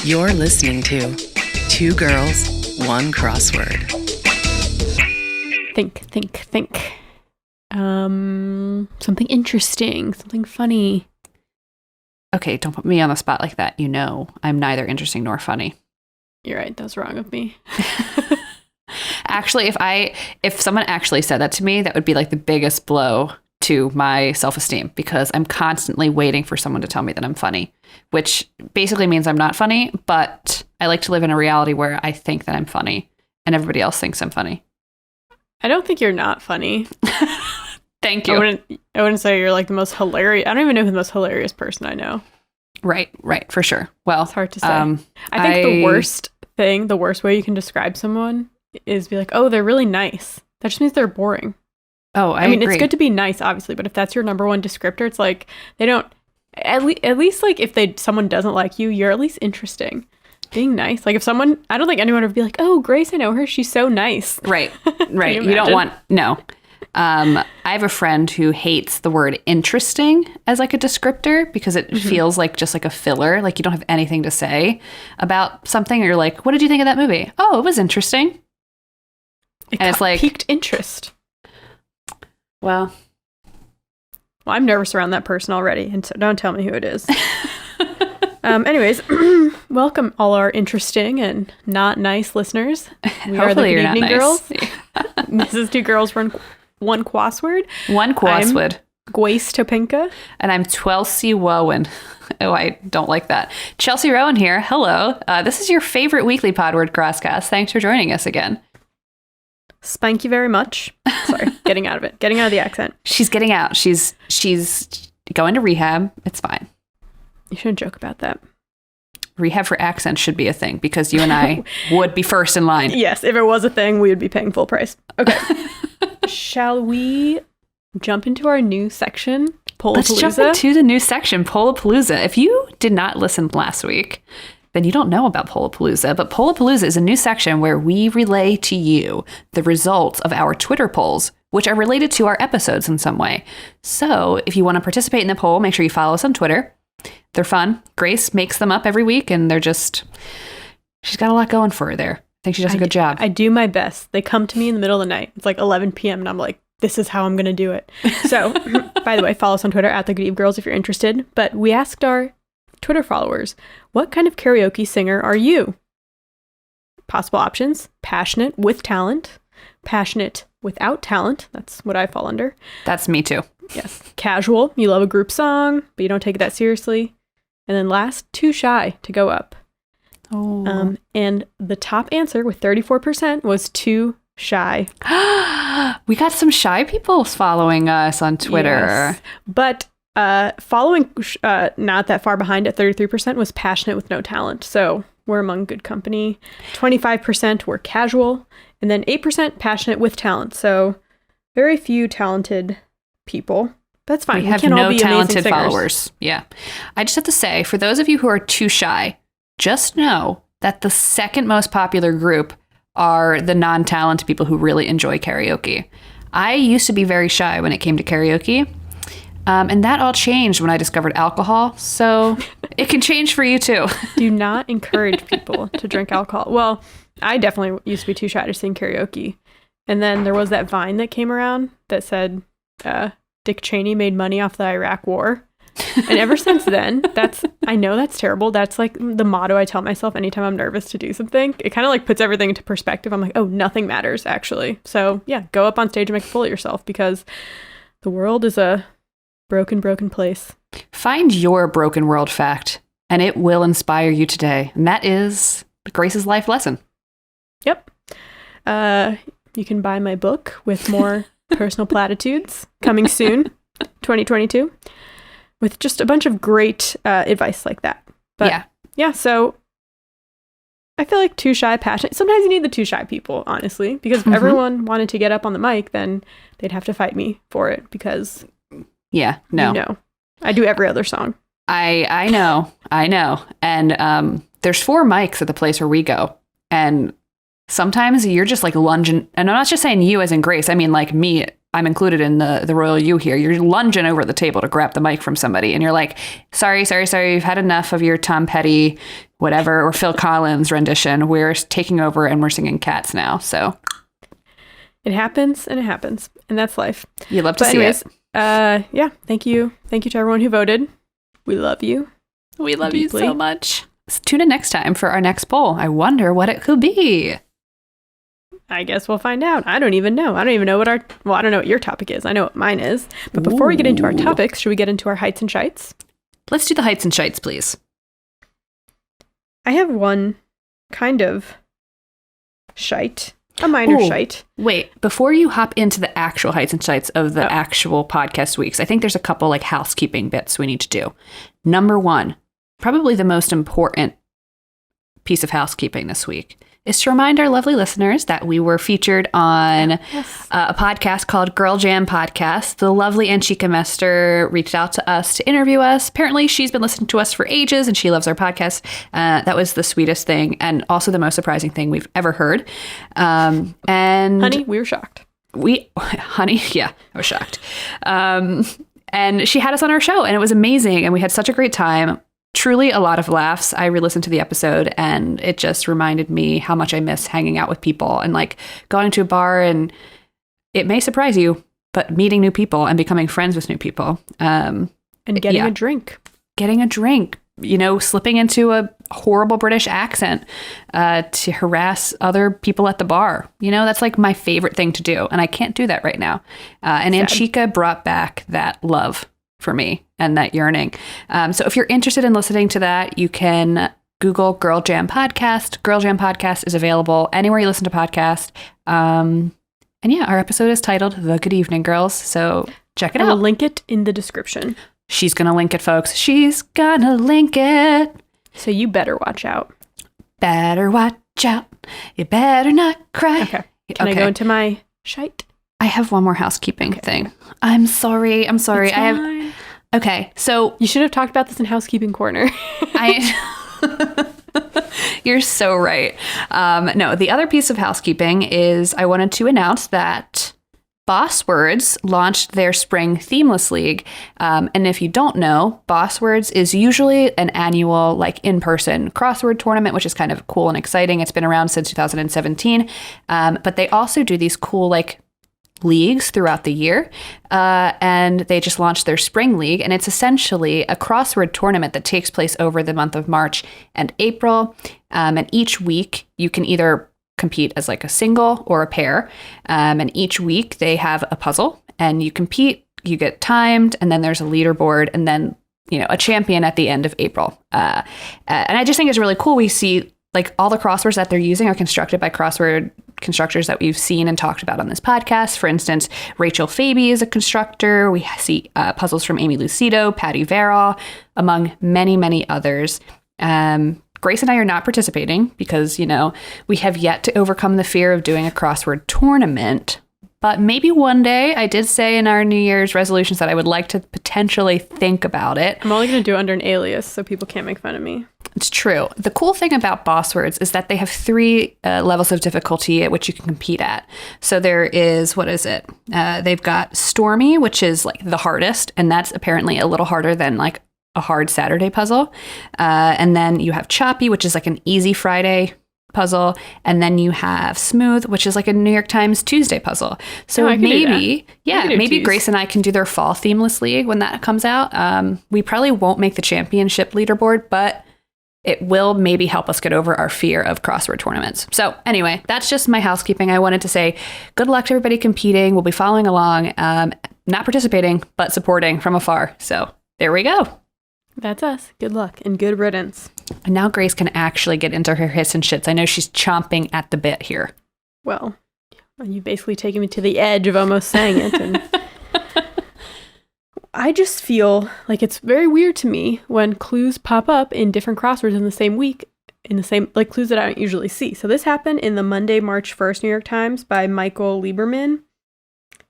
You're listening to Two Girls, One Crossword. Think. Something interesting, something funny. Okay, don't put me on the spot like that. You know, I'm neither interesting nor funny. You're right. That was wrong of me. Actually, if someone actually said that to me, that would be like the biggest blow to my self-esteem, because I'm constantly waiting for someone to tell me that I'm funny, which basically means I'm not funny, but I like to live in a reality where I think that I'm funny and everybody else thinks I'm funny. I don't think you're not funny. Thank you. I wouldn't say you're like the most hilarious. I don't even know who the most hilarious person I know. Right, for sure. Well, it's hard to say. I think the worst way you can describe someone is be like, oh, they're really nice. That just means they're boring. Oh, I mean, agree. It's good to be nice, obviously, but if that's your number one descriptor, it's like they don't. At least like if someone doesn't like you, you're at least interesting. Being nice, like if someone, I don't think anyone would be like, oh, Grace, I know her, she's so nice. Right. You don't want no. I have a friend who hates the word interesting as like a descriptor because it feels like just like a filler. Like you don't have anything to say about something. Or you're like, what did you think of that movie? Oh, it was interesting. It's like piqued interest. Well, I'm nervous around that person already, and so don't tell me who it is. Anyways, welcome all our interesting and not nice listeners. We are the Good Evening Girls. This is Two Girls, One Crossword. One Crossword. I'm Grace Topinka. And I'm Chelsea Rowan. Oh, I don't like that. Chelsea Rowan here. Hello. This is your favorite weekly Podword Crosscast. Thanks for joining us again. Spank you very much. Sorry, getting out of the accent. She's getting out. She's going to rehab. It's fine. You shouldn't joke about that. Rehab for accents should be a thing because you and I would be first in line. Yes, if it was a thing, we would be paying full price. Okay. Shall we jump into our new section, Polapalooza? Let's jump into the new section, Polapalooza. If you did not listen last week, then you don't know about Polapalooza. But Polapalooza is a new section where we relay to you the results of our Twitter polls, which are related to our episodes in some way. So if you want to participate in the poll, make sure you follow us on Twitter. They're fun. Grace makes them up every week, and she's got a lot going for her there. I think she does a good job. I do my best. They come to me in the middle of the night. It's like 11 p.m. and I'm like, this is how I'm going to do it. So, by the way, follow us on Twitter at The Good Eve Girls if you're interested. But we asked our Twitter followers, what kind of karaoke singer are you? Possible options: passionate with talent, passionate without talent. That's what I fall under. That's me too. Yes. Casual. You love a group song, but you don't take it that seriously. And then last, too shy to go up. Oh. And the top answer with 34% was too shy. We got some shy people following us on Twitter. Yes. But following not that far behind at 33% was passionate with no talent. So we're among good company. 25% were casual. And then 8% passionate with talent. So very few talented people. That's fine. We have can't all no be talented amazing followers. Yeah. I just have to say, for those of you who are too shy, just know that the second most popular group are the non-talented people who really enjoy karaoke. I used to be very shy when it came to karaoke. And that all changed when I discovered alcohol. So it can change for you too. Do not encourage people to drink alcohol. Well, I definitely used to be too shy to sing karaoke. And then there was that Vine that came around that said Dick Cheney made money off the Iraq War. And ever since then, I know that's terrible. That's like the motto I tell myself anytime I'm nervous to do something. It kind of like puts everything into perspective. I'm like, oh, nothing matters actually. So yeah, go up on stage and make a fool of yourself because the world is a broken place. Find your broken world fact and it will inspire you today. And that is Grace's life lesson. Yep. You can buy my book with more personal platitudes coming soon, 2022, with just a bunch of great advice like that. But yeah, so I feel like too shy, passionate. Sometimes you need the too shy people, honestly, because if everyone wanted to get up on the mic, then they'd have to fight me for it because I do every other song. I know. And there's 4 mics at the place where we go. And sometimes you're just like lunging, and I'm not just saying you as in Grace, I mean like me I'm included in the royal you here. You're lunging over the table to grab the mic from somebody. And you're like, sorry. You've had enough of your Tom Petty, whatever, or Phil Collins rendition. We're taking over and we're singing Cats now. So it happens and it happens. And that's life. You love to see it. Yeah. Thank you. Thank you to everyone who voted. We love you. We love you so much. So tune in next time for our next poll. I wonder what it could be. I guess we'll find out. I don't even know. I don't know what your topic is. I know what mine is. But before we get into our topics, should we get into our heights and shites? Let's do the heights and shites, please. I have one kind of shite, a minor shite. Wait, before you hop into the actual heights and shites of the actual podcast weeks, I think there's a couple like housekeeping bits we need to do. Number one, probably the most important piece of housekeeping this week is to remind our lovely listeners that we were featured on a podcast called Girl Jam Podcast. The lovely Anchika Mester reached out to us to interview us. Apparently, she's been listening to us for ages and she loves our podcast. That was the sweetest thing and also the most surprising thing we've ever heard. And honey, we were shocked. I was shocked. And she had us on our show and it was amazing. And we had such a great time. Truly a lot of laughs. I re-listened to the episode and it just reminded me how much I miss hanging out with people and like going to a bar, and it may surprise you, but meeting new people and becoming friends with new people. And getting a drink. Getting a drink, slipping into a horrible British accent to harass other people at the bar. That's like my favorite thing to do. And I can't do that right now. And Anchika brought back that love for me and that yearning. So if you're interested in listening to that, you can Google Girl Jam Podcast. Girl Jam Podcast is available anywhere you listen to podcasts. And yeah, our episode is titled The Good Evening Girls. So check it out. I will link it in the description. She's going to link it, folks. She's going to link it. So you better watch out. Better watch out. You better not cry. Okay. Can I go into my shite? I have one more housekeeping thing. I'm sorry. It's fine. Okay, so you should have talked about this in housekeeping corner. You're so right. No, the other piece of housekeeping is I wanted to announce that Boss Words launched their spring themeless league. And if you don't know, Boss Words is usually an annual, like in-person crossword tournament, which is kind of cool and exciting. It's been around since 2017. But they also do these cool, like, leagues throughout the year, and they just launched their spring league, and it's essentially a crossword tournament that takes place over the month of March and April, and each week you can either compete as like a single or a pair, and each week they have a puzzle and you compete, you get timed, and then there's a leaderboard, and then a champion at the end of April, and I just think it's really cool. We see like all the crosswords that they're using are constructed by crossword constructors that we've seen and talked about on this podcast. For instance, Rachel Faby is a constructor. We see puzzles from Amy Lucido, Patty Verall, among many, many others. Grace and I are not participating because, we have yet to overcome the fear of doing a crossword tournament. But maybe one day, I did say in our New Year's resolutions that I would like to potentially think about it. I'm only going to do it under an alias so people can't make fun of me. It's true. The cool thing about Boss Words is that they have 3 levels of difficulty at which you can compete at. So there is, they've got Stormy, which is like the hardest, and that's apparently a little harder than like a hard Saturday puzzle. And then you have Choppy, which is like an easy Friday puzzle, and then you have Smooth, which is like a New York Times Tuesday puzzle. So maybe Grace and I can do their fall themeless league when that comes out. We probably won't make the championship leaderboard, but it will maybe help us get over our fear of crossword tournaments. So anyway, that's just my housekeeping. I wanted to say good luck to everybody competing. We'll be following along, not participating, but supporting from afar. So there we go. That's us. Good luck and good riddance. And now Grace can actually get into her hits and shits. I know she's chomping at the bit here. Well, you basically taken me to the edge of almost saying it. And I just feel like it's very weird to me when clues pop up in different crosswords in the same week, in the same, like clues that I don't usually see. So this happened in the Monday, March 1st New York Times by Michael Lieberman,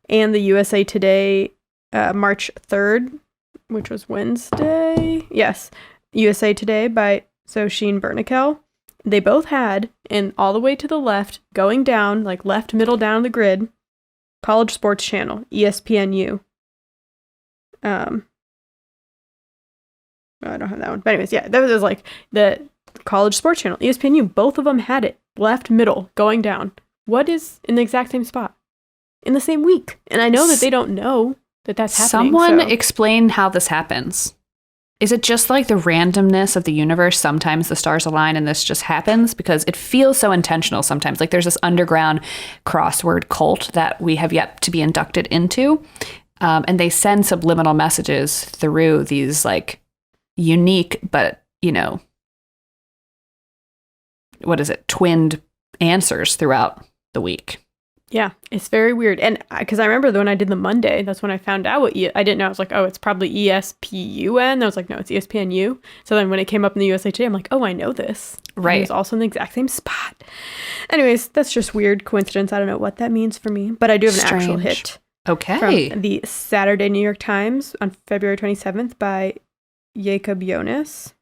and the USA Today March 3rd, which was Wednesday. Yes. USA Today by Sosheen Bernikel. They both had, and all the way to the left, going down, like left, middle, down the grid, College Sports Channel, ESPNU. I don't have that one. But anyways, yeah, that was like the College Sports Channel, ESPNU. Both of them had it. Left, middle, going down. What is in the exact same spot? In the same week. And I know that they don't know that that's happening. Someone explain how this happens. Is it just like the randomness of the universe? Sometimes the stars align and this just happens? Because it feels so intentional sometimes. Like there's this underground crossword cult that we have yet to be inducted into. And they send subliminal messages through these like unique, but, twinned answers throughout the week. Yeah, it's very weird. And because I remember when I did the Monday, that's when I found out what I didn't know. I was like, oh, it's probably ESPUN. I was like, no, it's ESPNU. So then when it came up in the USA Today, I'm like, oh, I know this. Right. And it was also in the exact same spot. Anyways, that's just weird coincidence. I don't know what that means for me. But I do have an actual hit. Okay. From the Saturday New York Times on February 27th by Jacob Jonas.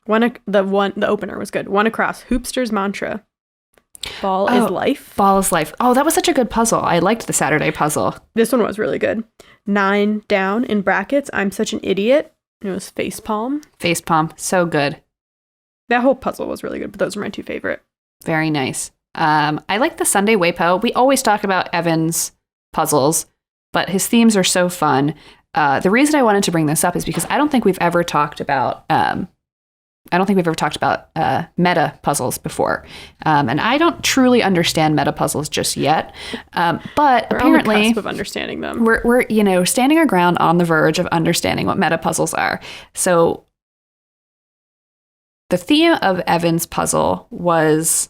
The opener was good. One across. Hoopster's mantra. Ball is life. Ball is life. Oh, that was such a good puzzle. I liked the Saturday puzzle. This one was really good. 9 down in brackets. I'm such an idiot. It was facepalm. Facepalm. So good. That whole puzzle was really good, but those are my two favorite. Very nice. I like the Sunday Waypo. We always talk about Evan's puzzles, but his themes are so fun. The reason I wanted to bring this up is because I don't think we've ever talked about meta puzzles before. And I don't truly understand meta puzzles just yet. But we're apparently on the cusp of understanding them. We're standing our ground on the verge of understanding what meta puzzles are. So the theme of Evan's puzzle was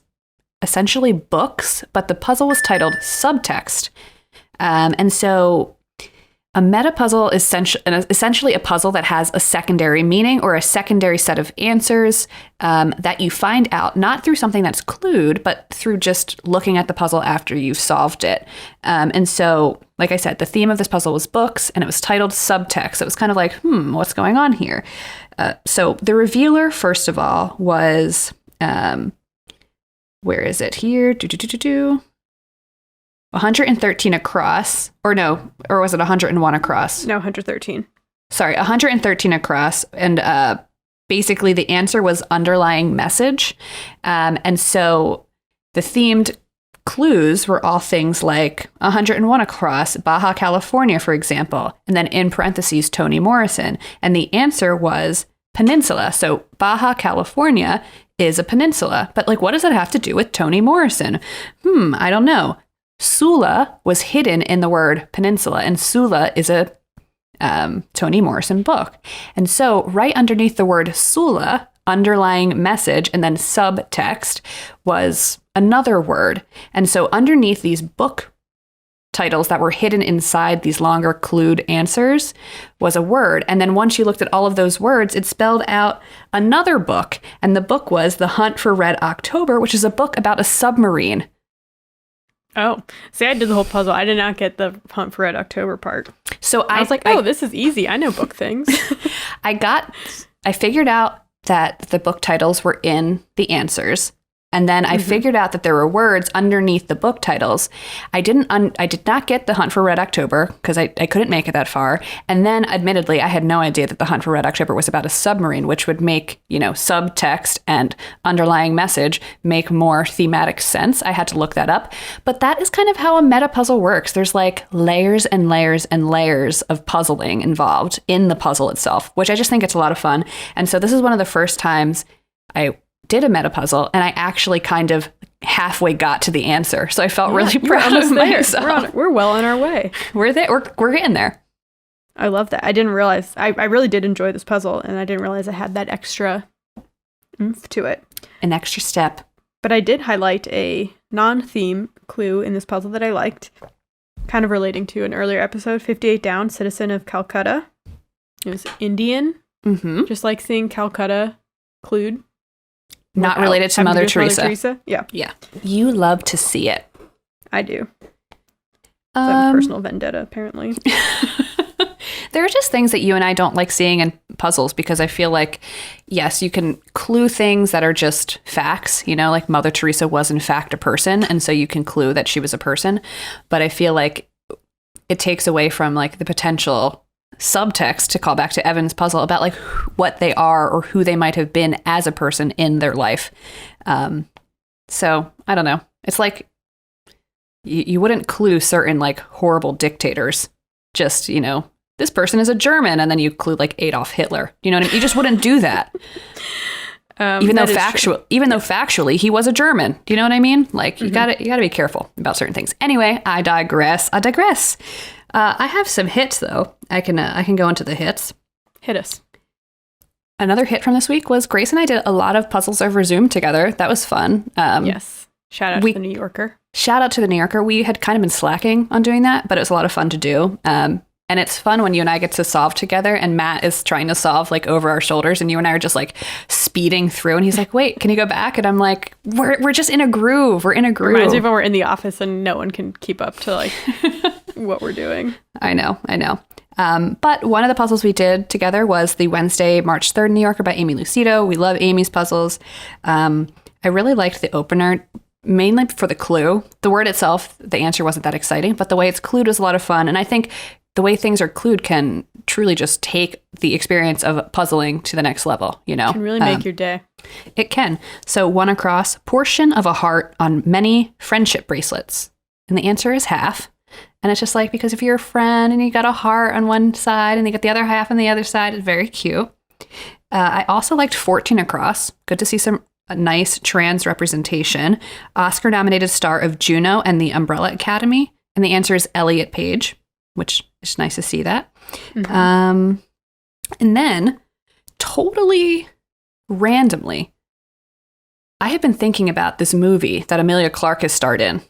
essentially books, but the puzzle was titled Subtext. And so a meta puzzle is essentially a puzzle that has a secondary meaning or a secondary set of answers that you find out not through something that's clued, but through just looking at the puzzle after you've solved it. And so, like I said, the theme of this puzzle was books, and it was titled Subtext. It was kind of like, what's going on here? So the revealer, first of all, was, where is it here? 113 across, or was it 101 across? No, 113. Sorry, 113 across. And basically the answer was underlying message. And so the themed clues were all things like 101 across, Baja California, for example, and then in parentheses, Toni Morrison. And the answer was peninsula. So Baja California is a peninsula. But like, what does that have to do with Toni Morrison? I don't know. Sula was hidden in the word peninsula, and Sula is a Toni Morrison book. And so right underneath the word Sula, underlying message, and then subtext was another word. And so underneath these book titles that were hidden inside these longer clued answers was a word. And then once you looked at all of those words, it spelled out another book. And the book was The Hunt for Red October, which is a book about a submarine. Oh, see, I did the whole puzzle. I did not get the Hunt for Red October part. So I was like, this is easy. I know book things. I figured out that the book titles were in the answers. And then I figured out that there were words underneath the book titles. I did not get The Hunt for Red October because I couldn't make it that far. And then, admittedly, I had no idea that The Hunt for Red October was about a submarine, which would make, subtext and underlying message make more thematic sense. I had to look that up. But that is kind of how a meta puzzle works. There's like layers and layers and layers of puzzling involved in the puzzle itself, which I just think it's a lot of fun. And so this is one of the first times I did a meta puzzle, and I actually kind of halfway got to the answer. So I felt really proud of myself. We're well on our way. We're there. We're getting there. I love that. I didn't realize, I really did enjoy this puzzle, and I didn't realize I had that extra oomph to it. An extra step. But I did highlight a non-theme clue in this puzzle that I liked, kind of relating to an earlier episode, 58 Down, Citizen of Calcutta. It was Indian, just like seeing Calcutta clued. Not related to Mother Teresa. Yeah. Yeah. You love to see it. I do. I have a personal vendetta, apparently. There are just things that you and I don't like seeing in puzzles because I feel like, yes, you can clue things that are just facts, like Mother Teresa was in fact a person. And so you can clue that she was a person. But I feel like it takes away from like the potential subtext to call back to Evan's puzzle about like what they are or who they might have been as a person in their life. So I don't know. It's like you wouldn't clue certain like horrible dictators. Just, this person is a German, and then you clue like Adolf Hitler. You know what I mean? You just wouldn't do that. Even though factually he was a German. Do you know what I mean? Like you gotta be careful about certain things. Anyway, I digress. I have some hits though. I can go into the hits. Hit us. Another hit from this week was Grace and I did a lot of puzzles over Zoom together. That was fun. Yes. Shout out to the New Yorker. Shout out to the New Yorker. We had kind of been slacking on doing that, but it was a lot of fun to do. And it's fun when you and I get to solve together, and Matt is trying to solve like over our shoulders, and you and I are just like speeding through, and he's like, wait, can you go back? And I'm like, we're just in a groove. We're in a groove. Reminds me of when we're in the office and no one can keep up to like what we're doing. I know. But one of the puzzles we did together was the Wednesday, March 3rd New Yorker by Amy Lucido. We love Amy's puzzles. I really liked the opener, mainly for the clue. The word itself, the answer wasn't that exciting, but the way it's clued was a lot of fun. And I think the way things are clued can truly just take the experience of puzzling to the next level, It can really make your day. It can. So one across, portion of a heart on many friendship bracelets. And the answer is half. And it's just like, because if you're a friend and you got a heart on one side and you got the other half on the other side, it's very cute. I also liked 14 across. Good to see some nice trans representation. Oscar-nominated star of Juno and the Umbrella Academy. And the answer is Elliot Page, which is nice to see that. And then, totally randomly, I have been thinking about this movie that Emilia Clarke has starred in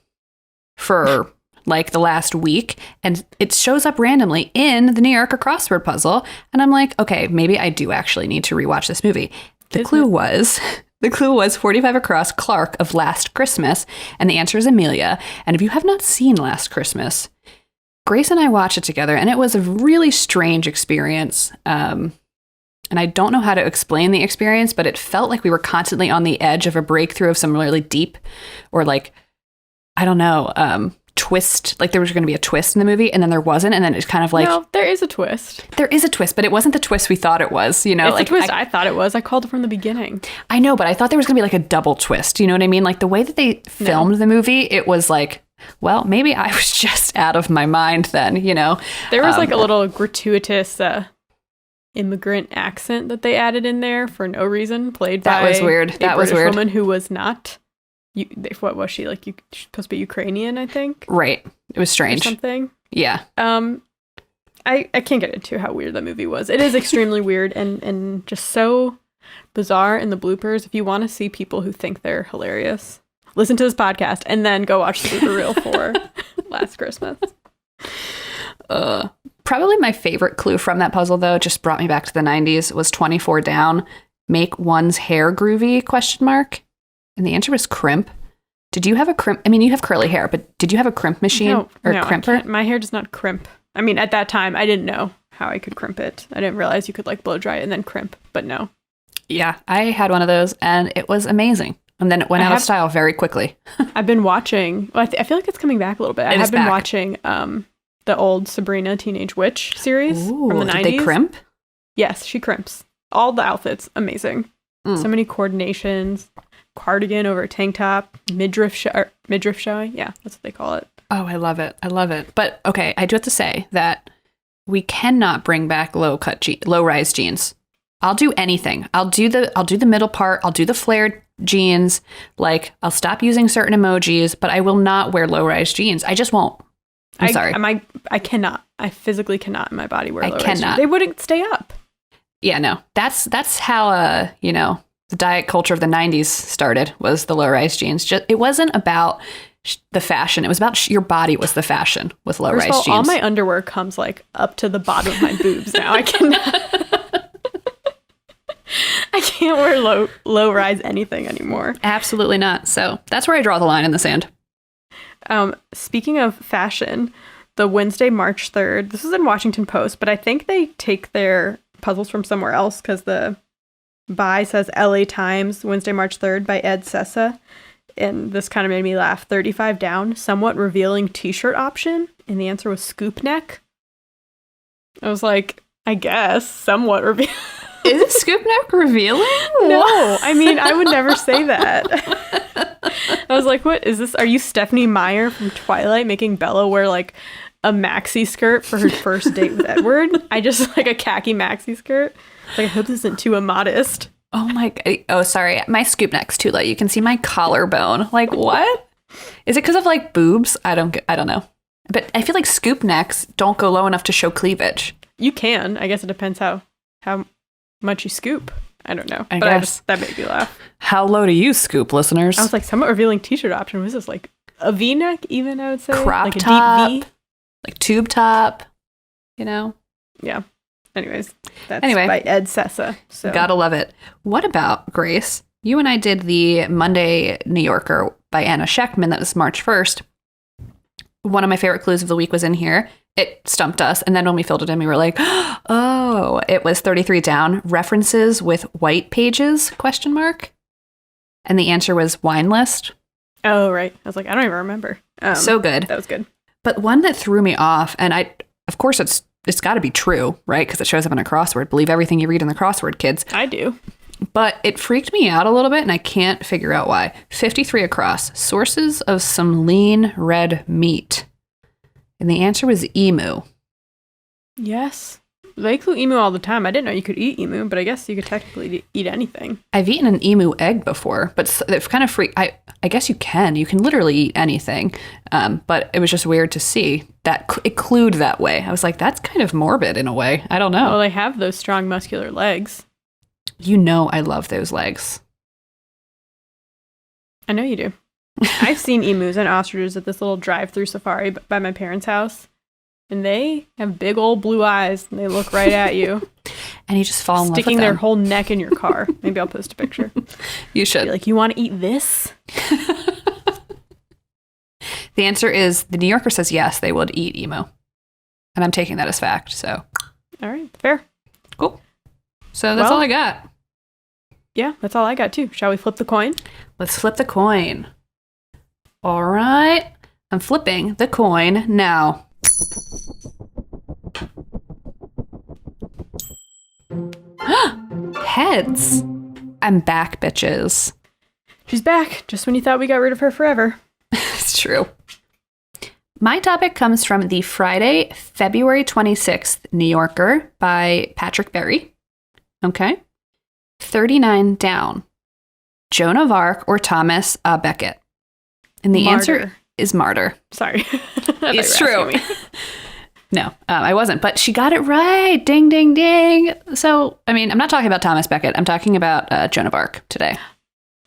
for like the last week, and it shows up randomly in the New Yorker crossword puzzle, and I'm like, okay, maybe I do actually need to rewatch this movie. The clue was 45 across, Clark of Last Christmas, and the answer is Amelia. And if you have not seen Last Christmas, Grace and I watched it together, and it was a really strange experience. And I don't know how to explain the experience, but it felt like we were constantly on the edge of a breakthrough of some really deep, or like, I don't know, twist. Like there was going to be a twist in the movie, and then there wasn't, and then it's kind of like, no, there is a twist. There is a twist, but it wasn't the twist we thought it was. It's like the twist I thought it was. I called it from the beginning. I know, but I thought there was going to be like a double twist. You know what I mean? Like the way that they filmed the movie, it was like, well, maybe I was just out of my mind then, There was like a little gratuitous immigrant accent that they added in there for no reason, played by that was weird. That was weird. Woman who was not. What was she like? She's supposed to be Ukrainian, I think. Right. It was strange. Or something. Yeah. I can't get into how weird that movie was. It is extremely weird and just so bizarre in the bloopers. If you want to see people who think they're hilarious, listen to this podcast and then go watch the blooper reel for Last Christmas. Probably my favorite clue from that puzzle, though, just brought me back to the 90s, was 24 down. Make one's hair groovy, ? And the answer was crimp. Did you have a crimp? I mean, you have curly hair, but did you have a crimp machine or crimper? My hair does not crimp. I mean, at that time, I didn't know how I could crimp it. I didn't realize you could like blow dry it and then crimp, but no. Yeah, I had one of those and it was amazing. And then it went out of style very quickly. I've been watching, I feel like it's coming back a little bit. I have been watching the old Sabrina Teenage Witch series from the 90s. Did they crimp? Yes, she crimps. All the outfits, amazing. So many coordinations. Cardigan over a tank top, midriff showing. Yeah, that's what they call it. Oh, I love it. But okay, I do have to say that we cannot bring back low rise jeans. I'll do anything. I'll do the middle part. I'll do the flared jeans. Like I'll stop using certain emojis, but I will not wear low rise jeans. I just won't. I'm sorry. I cannot. I physically cannot in my body wear low rise jeans. They wouldn't stay up. Yeah, no. That's how the diet culture of the 90s started, was the low-rise jeans. It wasn't about the fashion. It was about your body was the fashion with low-rise jeans. All my underwear comes like up to the bottom of my boobs now. I can't wear low-rise anything anymore. Absolutely not. So that's where I draw the line in the sand. Speaking of fashion, the Wednesday, March 3rd, this is in Washington Post, but I think they take their puzzles from somewhere else because the By says LA Times, Wednesday, March 3rd by Ed Sessa. And this kind of made me laugh. 35 down, somewhat revealing t-shirt option. And the answer was scoop neck. I was like, I guess, somewhat revealing. Is it scoop neck revealing? No, I mean, I would never say that. I was like, what is this? Are you Stephenie Meyer from Twilight making Bella wear like a maxi skirt for her first date with Edward? I just like a khaki maxi skirt. Like, I hope this isn't too immodest. Oh my god. Oh, sorry. My scoop neck's too low. You can see my collarbone. Like, what? Is it because of like boobs? I don't know. But I feel like scoop necks don't go low enough to show cleavage. You can. I guess it depends how much you scoop. I don't know. I but guess. That made me laugh. How low do you scoop, listeners? I was like, somewhat revealing t-shirt option. Was this like a V-neck even, I would say? Crop like a top, deep V? like tube top, you know? Yeah. Anyways, that's Anyway. by Ed Sessa. So. Gotta love it. What about, Grace? You and I did the Monday New Yorker by Anna Scheckman. That was March 1st. One of my favorite clues of the week was in here. It stumped us. And then when we filled it in, we were like, oh, it was 33 down. References with white pages, ? And the answer was wine list. Oh, right. I was like, I don't even remember. So good. That was good. But one that threw me off, and of course it's got to be true, right? Because it shows up in a crossword. Believe everything you read in the crossword, kids. I do. But it freaked me out a little bit, and I can't figure out why. 53 across. Sources of some lean red meat. And the answer was emu. Yes. They include emu all the time. I didn't know you could eat emu, but I guess you could technically eat anything. I've eaten an emu egg before, but it's kind of freak. I guess you can. You can literally eat anything. But it was just weird to see that it clued that way. I was like, that's kind of morbid in a way. I don't know. Well, they have those strong muscular legs. You know I love those legs. I know you do. I've seen emus and ostriches at this little drive-through safari by my parents' house. And they have big old blue eyes, and they look right at you. And you just fall in love with them. Sticking their whole neck in your car. Maybe I'll post a picture. You should. Be like, you want to eat this? The answer is, the New Yorker says yes, they would eat emu. And I'm taking that as fact, so. All right, fair. Cool. So that's all I got. Yeah, that's all I got, too. Shall we flip the coin? Let's flip the coin. All right. I'm flipping the coin now. Heads. I'm back, bitches. She's back, just when you thought we got rid of her forever. It's true. My topic comes from the Friday, February 26th New Yorker by Patrick Berry. Okay. 39 down. Joan of Arc or Thomas Becket? And the answer is martyr. Sorry. It's true. No, I wasn't, but she got it right. Ding, ding, ding. So, I mean, I'm not talking about Thomas Becket. I'm talking about Joan of Arc today.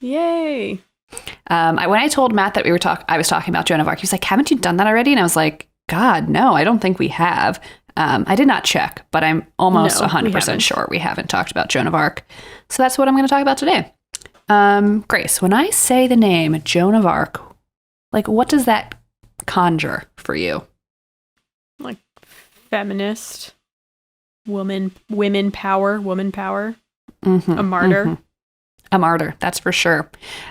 Yay. When I told Matt that I was talking about Joan of Arc, he was like, haven't you done that already? And I was like, God, no, I don't think we have. I did not check, but I'm almost 100% sure we haven't talked about Joan of Arc. So that's what I'm going to talk about today. Grace, when I say the name Joan of Arc, like, what does that conjure for you? Like feminist, women power. Mm-hmm, a martyr. Mm-hmm. A martyr, that's for sure.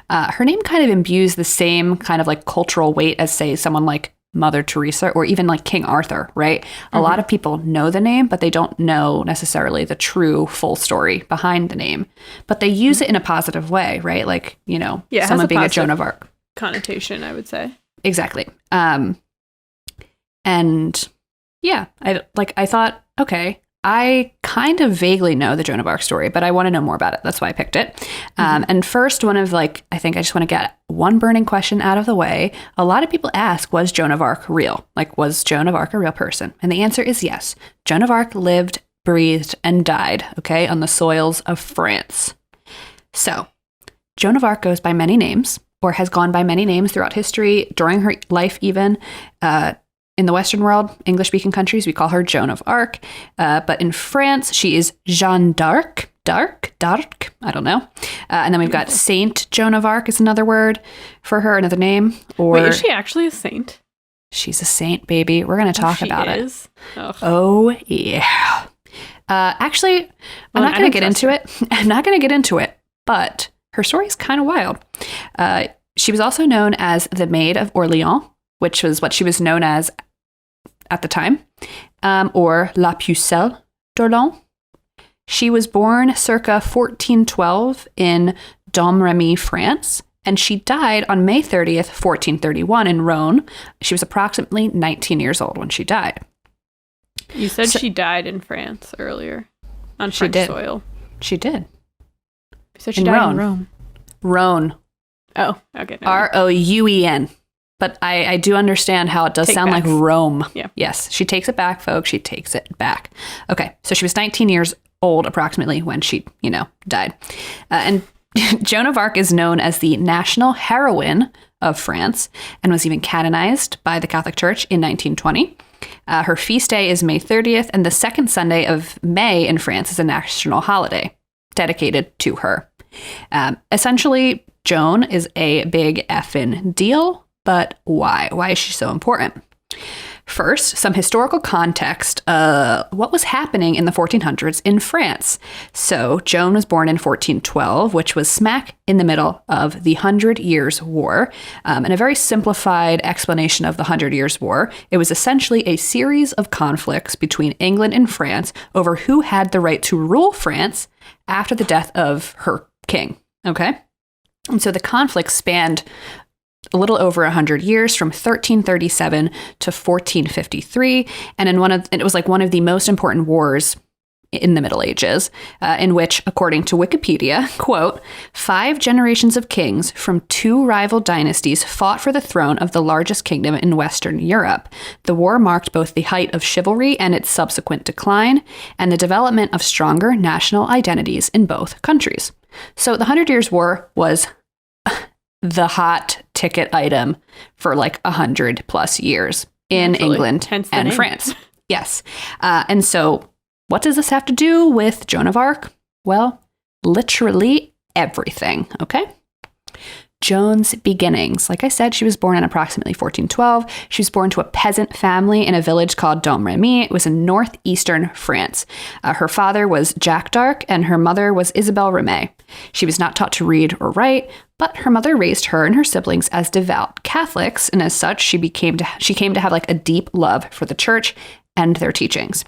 Her name kind of imbues the same kind of like cultural weight as, say, someone like Mother Teresa or even like King Arthur, right? A lot of people know the name, but they don't know necessarily the true full story behind the name. But they use it in a positive way, right? Like, you know, someone being a Joan of Arc. Connotation, I would say. Exactly. And yeah, I thought, okay, I kind of vaguely know the Joan of Arc story, but I want to know more about it. That's why I picked it. And first, I think I just want to get one burning question out of the way. A lot of people ask, was Joan of Arc real? Like, was Joan of Arc a real person? And the answer is yes. Joan of Arc lived, breathed, and died, okay, on the soils of France. So, Joan of Arc goes by many names, or has gone by many names throughout history, during her life even. In the Western world, English-speaking countries, we call her Joan of Arc. But in France, she is Jeanne d'Arc. D'Arc? I don't know. And then we've got Saint Joan of Arc is another word for her, another name. Or wait, is she actually a saint? She's a saint, baby. We're going to talk about it. Ugh. Oh, yeah. Actually, I'm not going to get into it. I'm not going to get into it, but her story is kind of wild. She was also known as the Maid of Orleans, which was what she was known as at the time, or La Pucelle d'Orléans. She was born circa 1412 in Domremy, France, and she died on May 30th, 1431 in Rhône. She was approximately 19 years old when she died. You said she died in France earlier, on French soil. She did. You said she died in Rome. Rhône. Oh, okay. Rouen. But I do understand how it does sound like Rome. Yeah. Yes, she takes it back, folks. She takes it back. Okay, so she was 19 years old approximately when she, died. And Joan of Arc is known as the national heroine of France and was even canonized by the Catholic Church in 1920. Her feast day is May 30th, and the second Sunday of May in France is a national holiday dedicated to her. Essentially, Joan is a big effing deal. But why? Why is she so important? First, some historical context. What was happening in the 1400s in France? So Joan was born in 1412, which was smack in the middle of the 100 Years' War. And a very simplified explanation of the 100 Years' War, it was essentially a series of conflicts between England and France over who had the right to rule France after the death of her king. Okay? And so the conflict spanned a little over 100 years, from 1337 to 1453, and it was like one of the most important wars in the Middle Ages, in which, according to Wikipedia, quote, 5 generations of kings from 2 rival dynasties fought for the throne of the largest kingdom in Western Europe. The war marked both the height of chivalry and its subsequent decline, and the development of stronger national identities in both countries. So the 100 Years' War was the hot ticket item for like 100 plus years in England and France. Yes. And so what does this have to do with Joan of Arc? Well, literally everything. Okay. Joan's beginnings. Like I said, she was born in approximately 1412. She was born to a peasant family in a village called Domremy. It was in northeastern France. Her father was Jacques d'Arc and her mother was Isabelle Ramay. She was not taught to read or write, but her mother raised her and her siblings as devout Catholics, and as such, she came to have like a deep love for the church and their teachings.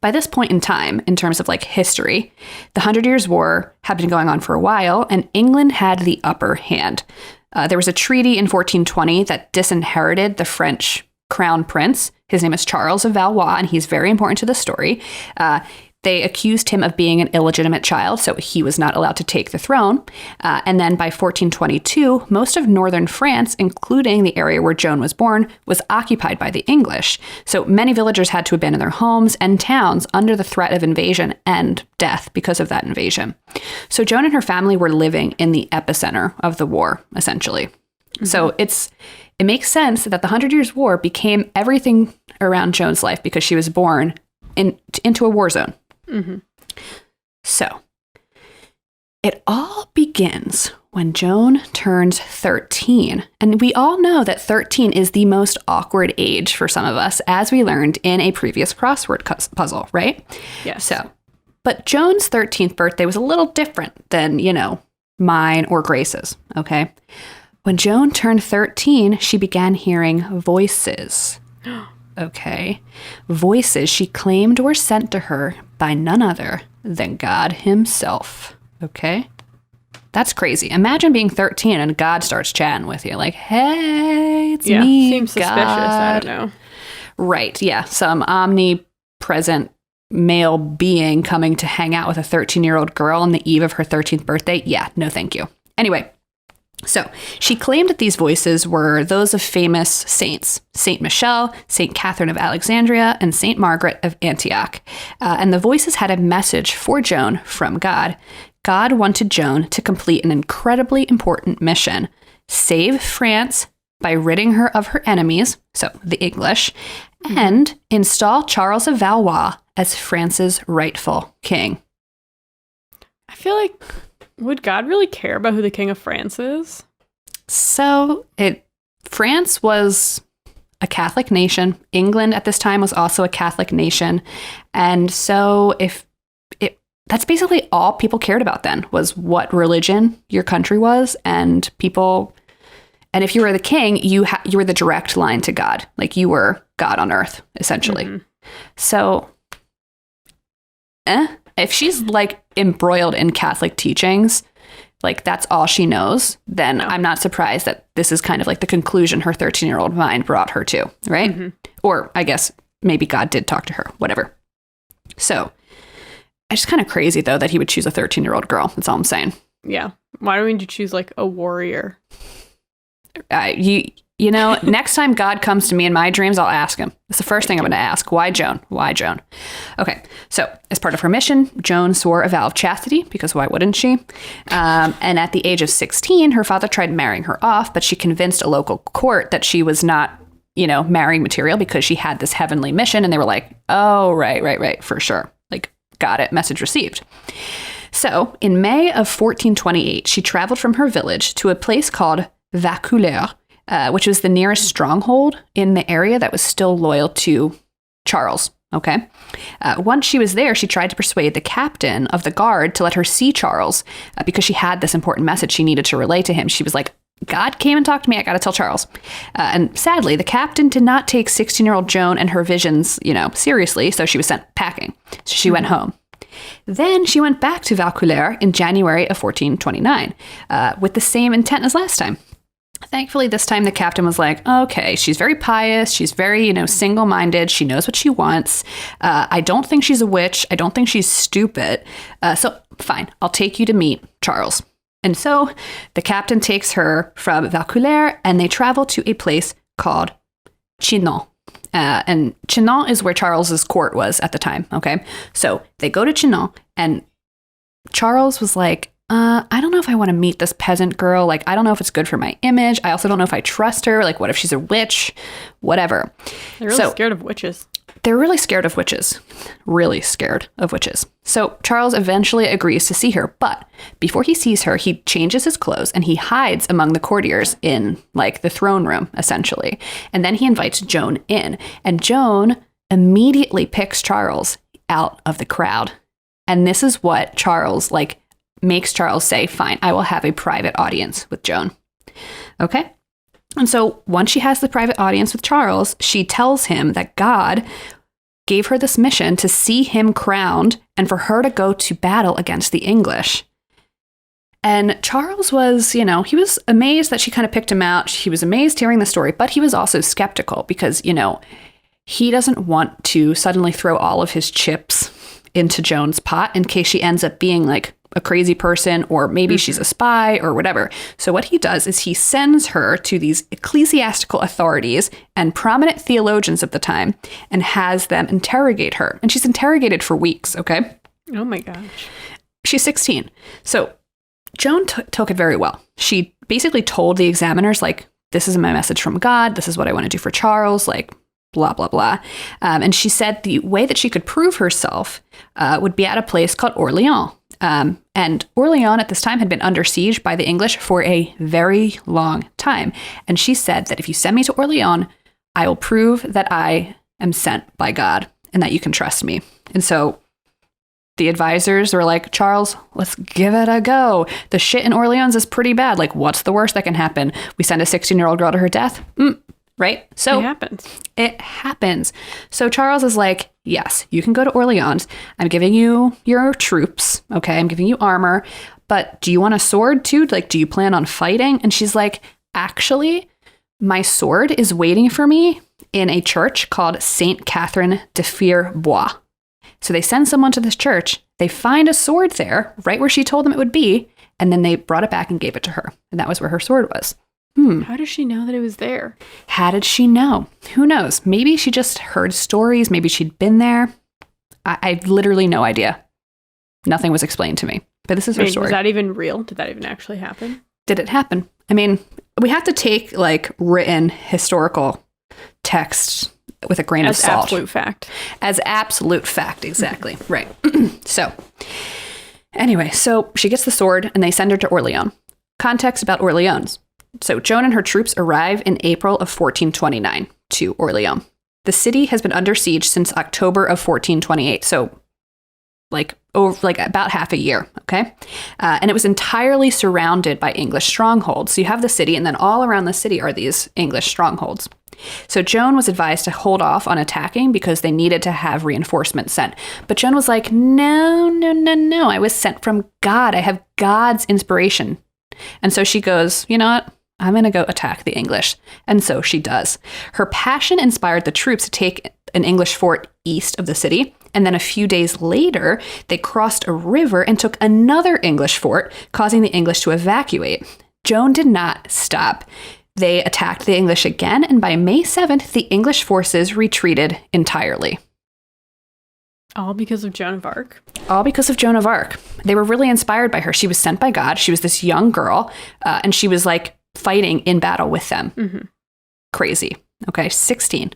By this point in time, in terms of like history, the 100 Years' War had been going on for a while, and England had the upper hand. There was a treaty in 1420 that disinherited the French crown prince. His name is Charles of Valois, and he's very important to the story. They accused him of being an illegitimate child, so he was not allowed to take the throne. And then by 1422, most of northern France, including the area where Joan was born, was occupied by the English. So many villagers had to abandon their homes and towns under the threat of invasion and death because of that invasion. So Joan and her family were living in the epicenter of the war, essentially. Mm-hmm. So it makes sense that the 100 Years' War became everything around Joan's life because she was born into a war zone. Mm-hmm. So it all begins when Joan turns 13. And we all know that 13 is the most awkward age for some of us, as we learned in a previous crossword puzzle, right? Yes. But Joan's 13th birthday was a little different than, mine or Grace's, okay? When Joan turned 13, she began hearing voices. Okay. Voices she claimed were sent to her by none other than God himself. Okay. That's crazy. Imagine being 13 and God starts chatting with you like, hey, it's me, seems God. Suspicious. I don't know. Right. Yeah. Some omnipresent male being coming to hang out with a 13-year-old girl on the eve of her 13th birthday. Yeah. No, thank you. Anyway. So she claimed that these voices were those of famous saints, Saint Michelle, Saint Catherine of Alexandria, and Saint Margaret of Antioch. And the voices had a message for Joan from God. God wanted Joan to complete an incredibly important mission: save France by ridding her of her enemies, so the English, and install Charles of Valois as France's rightful king. I feel like, would God really care about who the king of France is? So France was a Catholic nation. England at this time was also a Catholic nation. And so that's basically all people cared about then, was what religion your country was. And if you were the king, you were the direct line to God. Like, you were God on earth, essentially. Mm-hmm. So, if she's like embroiled in Catholic teachings, like that's all she knows, then I'm not surprised that this is kind of like the conclusion her 13-year-old mind brought her to, right? Mm-hmm. Or I guess maybe God did talk to her, whatever. So it's just kind of crazy, though, that he would choose a 13-year-old girl. That's all I'm saying. Yeah. Why don't you choose like a warrior? You know, next time God comes to me in my dreams, I'll ask him. It's the first thing I'm going to ask. Why Joan? Why Joan? Okay, so as part of her mission, Joan swore a vow of chastity, because why wouldn't she? And at the age of 16, her father tried marrying her off, but she convinced a local court that she was not, marrying material because she had this heavenly mission. And they were like, oh, right, for sure. Like, got it, message received. So in May of 1428, she traveled from her village to a place called Vaucouleurs, which was the nearest stronghold in the area that was still loyal to Charles. Okay. Once she was there, she tried to persuade the captain of the guard to let her see Charles because she had this important message she needed to relay to him. She was like, God came and talked to me. I got to tell Charles. And sadly, the captain did not take 16-year-old Joan and her visions, seriously. So she was sent packing. So she went home. Then she went back to Vaucouleurs in January of 1429 with the same intent as last time. Thankfully, this time the captain was like, okay, she's very pious. She's very, single-minded. She knows what she wants. I don't think she's a witch. I don't think she's stupid. So fine, I'll take you to meet Charles. And so the captain takes her from Vaucouleurs and they travel to a place called Chinon. And Chinon is where Charles's court was at the time. Okay. So they go to Chinon and Charles was like, I don't know if I want to meet this peasant girl. Like, I don't know if it's good for my image. I also don't know if I trust her. Like, what if she's a witch? Whatever. They're really scared of witches. They're really scared of witches. Really scared of witches. So Charles eventually agrees to see her. But before he sees her, he changes his clothes and he hides among the courtiers in like the throne room, essentially. And then he invites Joan in. And Joan immediately picks Charles out of the crowd. And this is what Charles makes Charles say, fine, I will have a private audience with Joan. Okay. And so once she has the private audience with Charles, she tells him that God gave her this mission to see him crowned and for her to go to battle against the English. And Charles was, he was amazed that she kind of picked him out. He was amazed hearing the story, but he was also skeptical because, he doesn't want to suddenly throw all of his chips into Joan's pot in case she ends up being like a crazy person, or maybe she's a spy or whatever. So what he does is he sends her to these ecclesiastical authorities and prominent theologians of the time and has them interrogate her. And she's interrogated for weeks, okay? Oh my gosh. She's 16. So Joan took it very well. She basically told the examiners, like, this is my message from God. This is what I want to do for Charles, like, blah, blah, blah. And she said the way that she could prove herself would be at a place called Orleans. And Orleans at this time had been under siege by the English for a very long time. And she said that if you send me to Orleans, I will prove that I am sent by God and that you can trust me. And so the advisors were like, Charles, let's give it a go. The shit in Orleans is pretty bad. Like, what's the worst that can happen? We send a 16-year-old girl to her death? Right? So it happens. So Charles is like, yes, you can go to Orleans. I'm giving you your troops. Okay. I'm giving you armor, but do you want a sword too? Like, do you plan on fighting? And she's like, actually, my sword is waiting for me in a church called Saint Catherine de Fierbois. So they send someone to this church. They find a sword there, right where she told them it would be. And then they brought it back and gave it to her. And that was where her sword was. How does she know that it was there? How did she know? Who knows? Maybe she just heard stories. Maybe she'd been there. I literally no idea. Nothing was explained to me. But this is her story. Was that even real? Did that even actually happen? Did it happen? I mean, we have to take like written historical text with a grain of salt. As absolute fact. As absolute fact, exactly. Right. So anyway, so she gets the sword and they send her to Orleans. Context about Orleans. So Joan and her troops arrive in April of 1429. to Orleans. The city has been under siege since October of 1428, so about half a year, okay? And it was entirely surrounded by English strongholds. So you have the city, and then all around the city are these English strongholds. So Joan was advised to hold off on attacking because they needed to have reinforcements sent. But Joan was like, no, I was sent from God. I have God's inspiration. And so she goes, you know what? I'm going to go attack the English. And so she does. Her passion inspired the troops to take an English fort east of the city. And then a few days later, they crossed a river and took another English fort, causing the English to evacuate. Joan did not stop. They attacked the English again, and by May 7th, the English forces retreated entirely. All because of Joan of Arc? All because of Joan of Arc. They were really inspired by her. She was sent by God. She was this young girl, and she was like fighting in battle with them. Mm-hmm. Crazy. Okay, 16.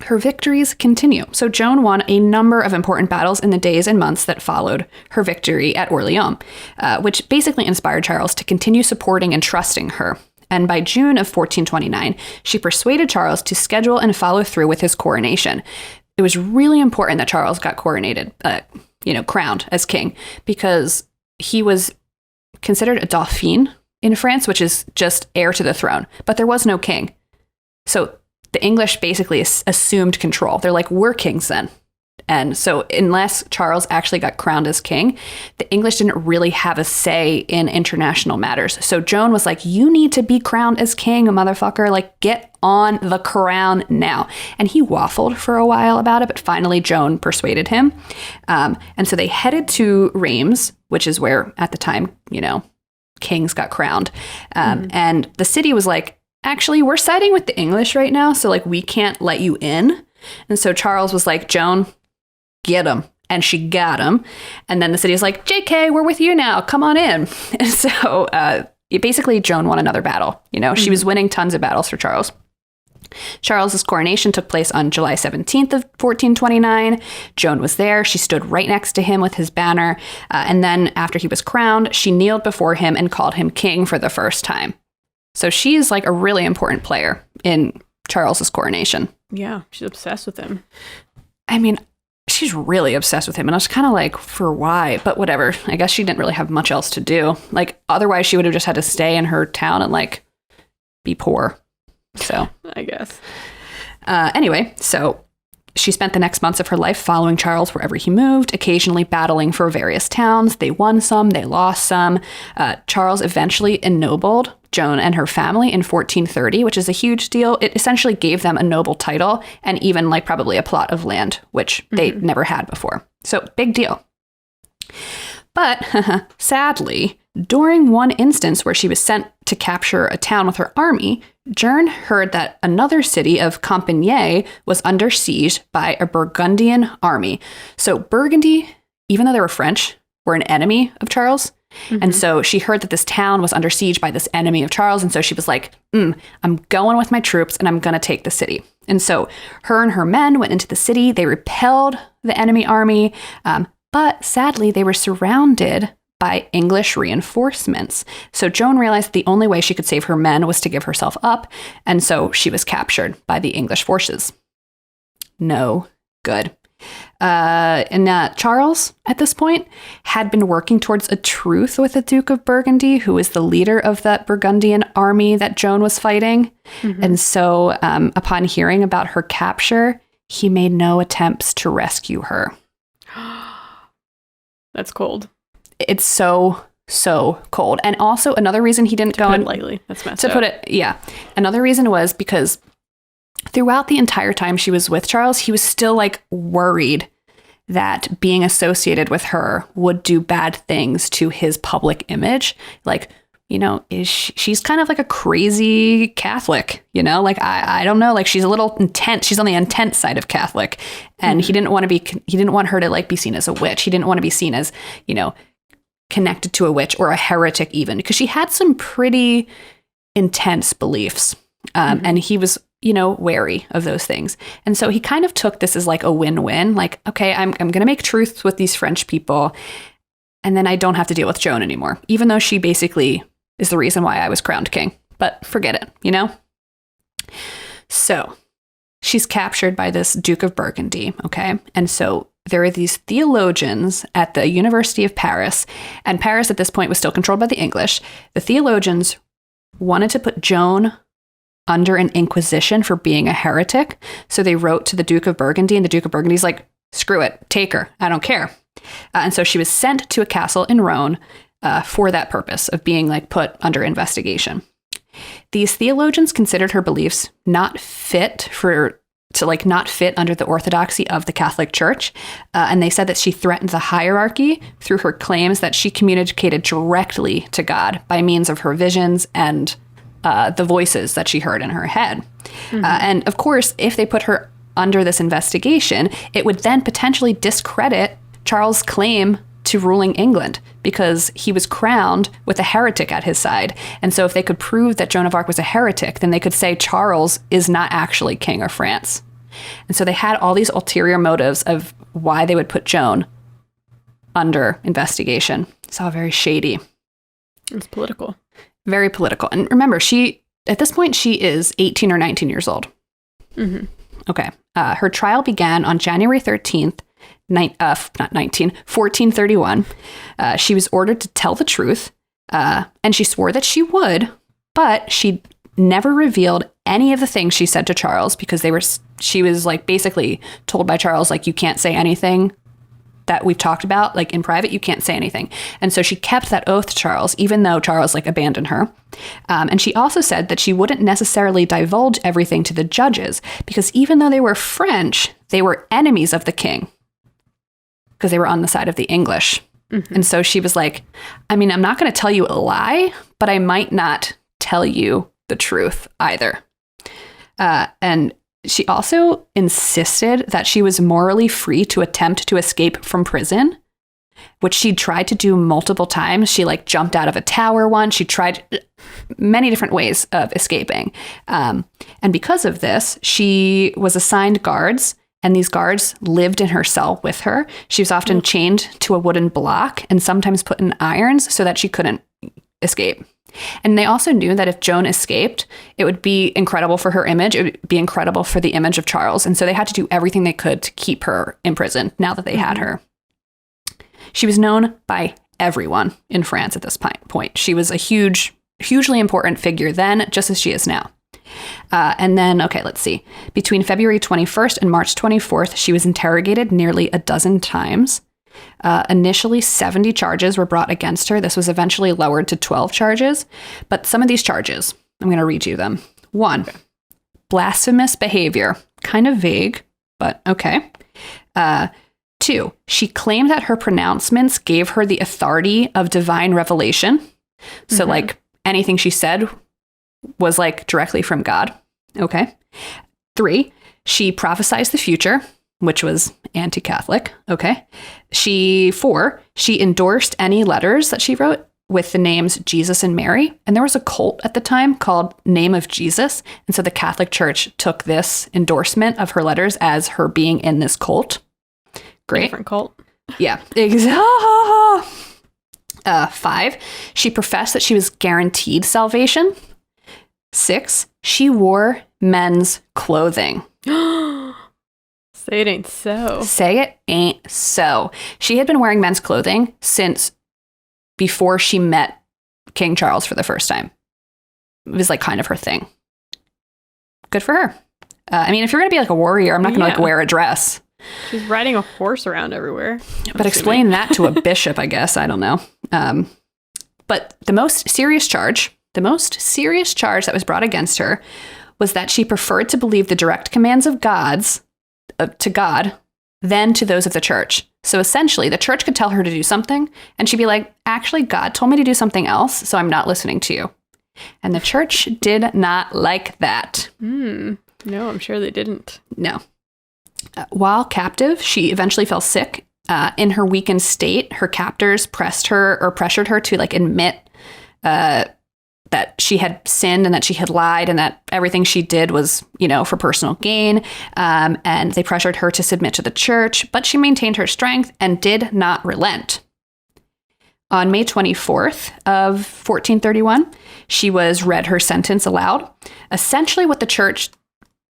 Her victories continue. So Joan won a number of important battles in the days and months that followed her victory at Orleans, which basically inspired Charles to continue supporting and trusting her. And by June of 1429, she persuaded Charles to schedule and follow through with his coronation. It was really important that Charles got crowned as king, because he was considered a dauphin in France, which is just heir to the throne. But there was no king. So the English basically assumed control. They're like, we're kings then. And so unless Charles actually got crowned as king, the English didn't really have a say in international matters. So Joan was like, you need to be crowned as king, motherfucker. Like, get on the crown now. And he waffled for a while about it, but finally Joan persuaded him. And so they headed to Reims, which is where at the time, kings got crowned. And the city was like, actually, we're siding with the English right now, so like we can't let you in. And so Charles was like, Joan, get him. And she got him. And then the city was like, JK, we're with you now. Come on in. And so basically Joan won another battle. She was winning tons of battles for Charles. Charles's coronation took place on July 17th of 1429. Joan was there. She stood right next to him with his banner. And then after he was crowned, she kneeled before him and called him king for the first time. So she's like a really important player in Charles's coronation. Yeah, she's obsessed with him. I mean, she's really obsessed with him. And I was kind of like, for why? But whatever. I guess she didn't really have much else to do. Like, otherwise she would have just had to stay in her town and like be poor. So I guess. Anyway, so she spent the next months of her life following Charles wherever he moved, occasionally battling for various towns. They won some, they lost some. Charles eventually ennobled Joan and her family in 1430, which is a huge deal. It essentially gave them a noble title and even like probably a plot of land, which they never had before. So big deal. But sadly, during one instance where she was sent to capture a town with her army, Joan heard that another city of Compiègne was under siege by a Burgundian army. So Burgundy, even though they were French, were an enemy of Charles. And so she heard that this town was under siege by this enemy of Charles. And so she was like, I'm going with my troops and I'm going to take the city. And so her and her men went into the city. They repelled the enemy army. But sadly, they were surrounded by English reinforcements. So Joan realized the only way she could save her men was to give herself up. And so she was captured by the English forces. No good. And Charles, at this point, had been working towards a truce with the Duke of Burgundy, who was the leader of that Burgundian army that Joan was fighting. And so upon hearing about her capture, he made no attempts to rescue her. That's cold. It's so cold. And also another reason he didn't go in lightly. That's messed up. To put it, yeah. Another reason was because throughout the entire time she was with Charles, he was still like worried that being associated with her would do bad things to his public image. Like, she's kind of like a crazy Catholic, like, I don't know, like she's a little intense. She's on the intense side of Catholic. And he didn't want her to like be seen as a witch. He didn't want to be seen as, connected to a witch or a heretic even, because she had some pretty intense beliefs. And he was, wary of those things. And so he kind of took this as like a win-win, like, okay, I'm going to make truce with these French people. And then I don't have to deal with Joan anymore, even though she basically is the reason why I was crowned king. But forget it, So she's captured by this Duke of Burgundy, okay? And so there are these theologians at the University of Paris, and Paris at this point was still controlled by the English. The theologians wanted to put Joan under an inquisition for being a heretic. So they wrote to the Duke of Burgundy, and the Duke of Burgundy's like, screw it, take her, I don't care. And so she was sent to a castle in Rhone for that purpose of being like put under investigation. These theologians considered her beliefs not fit under the orthodoxy of the Catholic Church. And they said that she threatened the hierarchy through her claims that she communicated directly to God by means of her visions and the voices that she heard in her head. And of course, if they put her under this investigation, it would then potentially discredit Charles' claim to ruling England because he was crowned with a heretic at his side. And so if they could prove that Joan of Arc was a heretic, then they could say Charles is not actually king of France. And so they had all these ulterior motives of why they would put Joan under investigation. It's all very shady. It's political. Very political. And remember, at this point, she is 18 or 19 years old. Mm-hmm. Okay. Her trial began on January 13th, 1431. She was ordered to tell the truth, and she swore that she would, but she never revealed any of the things she said to Charles because she was like basically told by Charles, like, you can't say anything that we've talked about, like in private, you can't say anything. And so she kept that oath to Charles, even though Charles like abandoned her. And she also said that she wouldn't necessarily divulge everything to the judges because even though they were French, they were enemies of the king because they were on the side of the English. Mm-hmm. And so she was like, I mean, I'm not going to tell you a lie, but I might not tell you the truth either. And she also insisted that she was morally free to attempt to escape from prison, which she tried to do multiple times. She like jumped out of a tower once. She tried many different ways of escaping. And because of this, she was assigned guards, and these guards lived in her cell with her. She was often chained to a wooden block and sometimes put in irons so that she couldn't escape. And they also knew that if Joan escaped, it would be incredible for her image. It would be incredible for the image of Charles. And so they had to do everything they could to keep her in prison now that they had her. She was known by everyone in France at this point. She was a hugely important figure then, just as she is now. And then, okay, let's see. Between February 21st and March 24th, she was interrogated nearly a dozen times. Initially, 70 charges were brought against her. This was eventually lowered to 12 charges. But some of these charges, I'm going to read you them. 1, blasphemous behavior. Kind of vague, but okay. 2, she claimed that her pronouncements gave her the authority of divine revelation. So like anything she said was like directly from God. Okay. 3, she prophesied the future, which was anti-Catholic. Okay. 4, she endorsed any letters that she wrote with the names Jesus and Mary. And there was a cult at the time called Name of Jesus. And so the Catholic Church took this endorsement of her letters as her being in this cult. Great. Different cult. Yeah. 5, she professed that she was guaranteed salvation. 6, she wore men's clothing. Say it ain't so. Say it ain't so. She had been wearing men's clothing since before she met King Charles for the first time. It was like kind of her thing. Good for her. I mean, if you're going to be like a warrior, I'm not going to like wear a dress. She's riding a horse around everywhere. But explain that to a bishop, I guess. I don't know. But the most serious charge that was brought against her was that she preferred to believe the direct commands of to God than to those of the church. So essentially, the church could tell her to do something, and she'd be like, actually, God told me to do something else, so I'm not listening to you. And the church did not like that. No, I'm sure they didn't. No. While captive, she eventually fell sick. In her weakened state, her captors pressured her to like admit that she had sinned and that she had lied and that everything she did was, for personal gain. And they pressured her to submit to the church, but she maintained her strength and did not relent. On May 24th of 1431, she was read her sentence aloud. Essentially what the church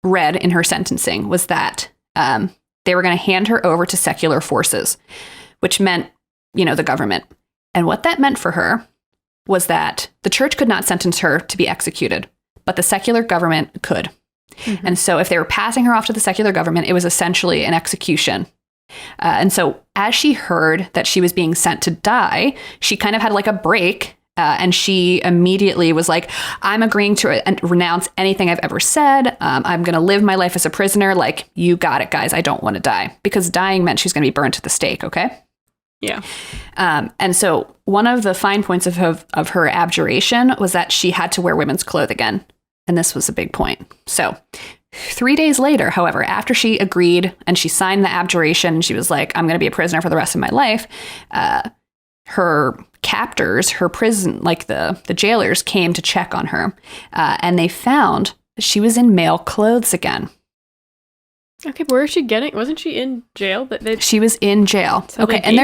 read in her sentencing was that they were going to hand her over to secular forces, which meant, the government. And what that meant for her was that the church could not sentence her to be executed, but the secular government could. Mm-hmm. And so if they were passing her off to the secular government, it was essentially an execution. And so as she heard that she was being sent to die, she kind of had like a break. And she immediately was like, I'm agreeing to renounce anything I've ever said. I'm going to live my life as a prisoner. Like, you got it, guys. I don't want to die. Because dying meant she's going to be burned to the stake. OK. Yeah. And so one of the fine points of her abjuration was that she had to wear women's clothes again. And this was a big point. So 3 days later, however, after she agreed and she signed the abjuration, she was like, I'm going to be a prisoner for the rest of my life. Her captors, her prison, like the jailers came to check on her. And they found that she was in male clothes again. Okay, but where is she getting? Wasn't she in jail? She was in jail. Okay, and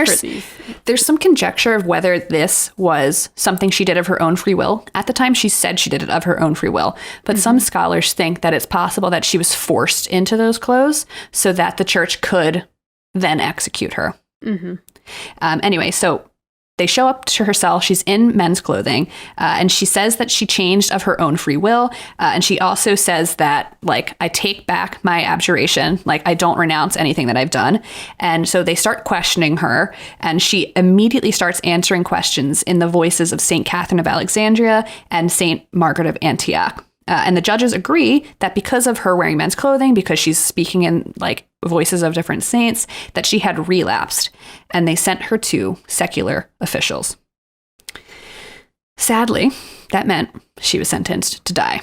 there's some conjecture of whether this was something she did of her own free will. At the time, she said she did it of her own free will. But some scholars think that it's possible that she was forced into those clothes so that the church could then execute her. Mm-hmm. Anyway, so they show up to her cell. She's in men's clothing, and she says that she changed of her own free will. And she also says that, like, I take back my abjuration. Like, I don't renounce anything that I've done. And so they start questioning her, and she immediately starts answering questions in the voices of St. Catherine of Alexandria and St. Margaret of Antioch. And the judges agree that because of her wearing men's clothing, because she's speaking in like voices of different saints, that she had relapsed, and they sent her to secular officials. Sadly, that meant she was sentenced to die.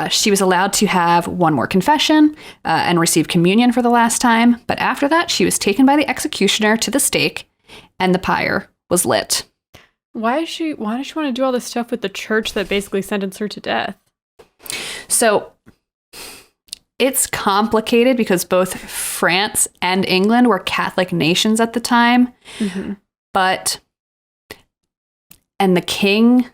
She was allowed to have one more confession and receive communion for the last time. But after that, she was taken by the executioner to the stake, and the pyre was lit. Why does she want to do all this stuff with the church that basically sentenced her to death? So it's complicated because both France and England were Catholic nations at the time. Mm-hmm. And the king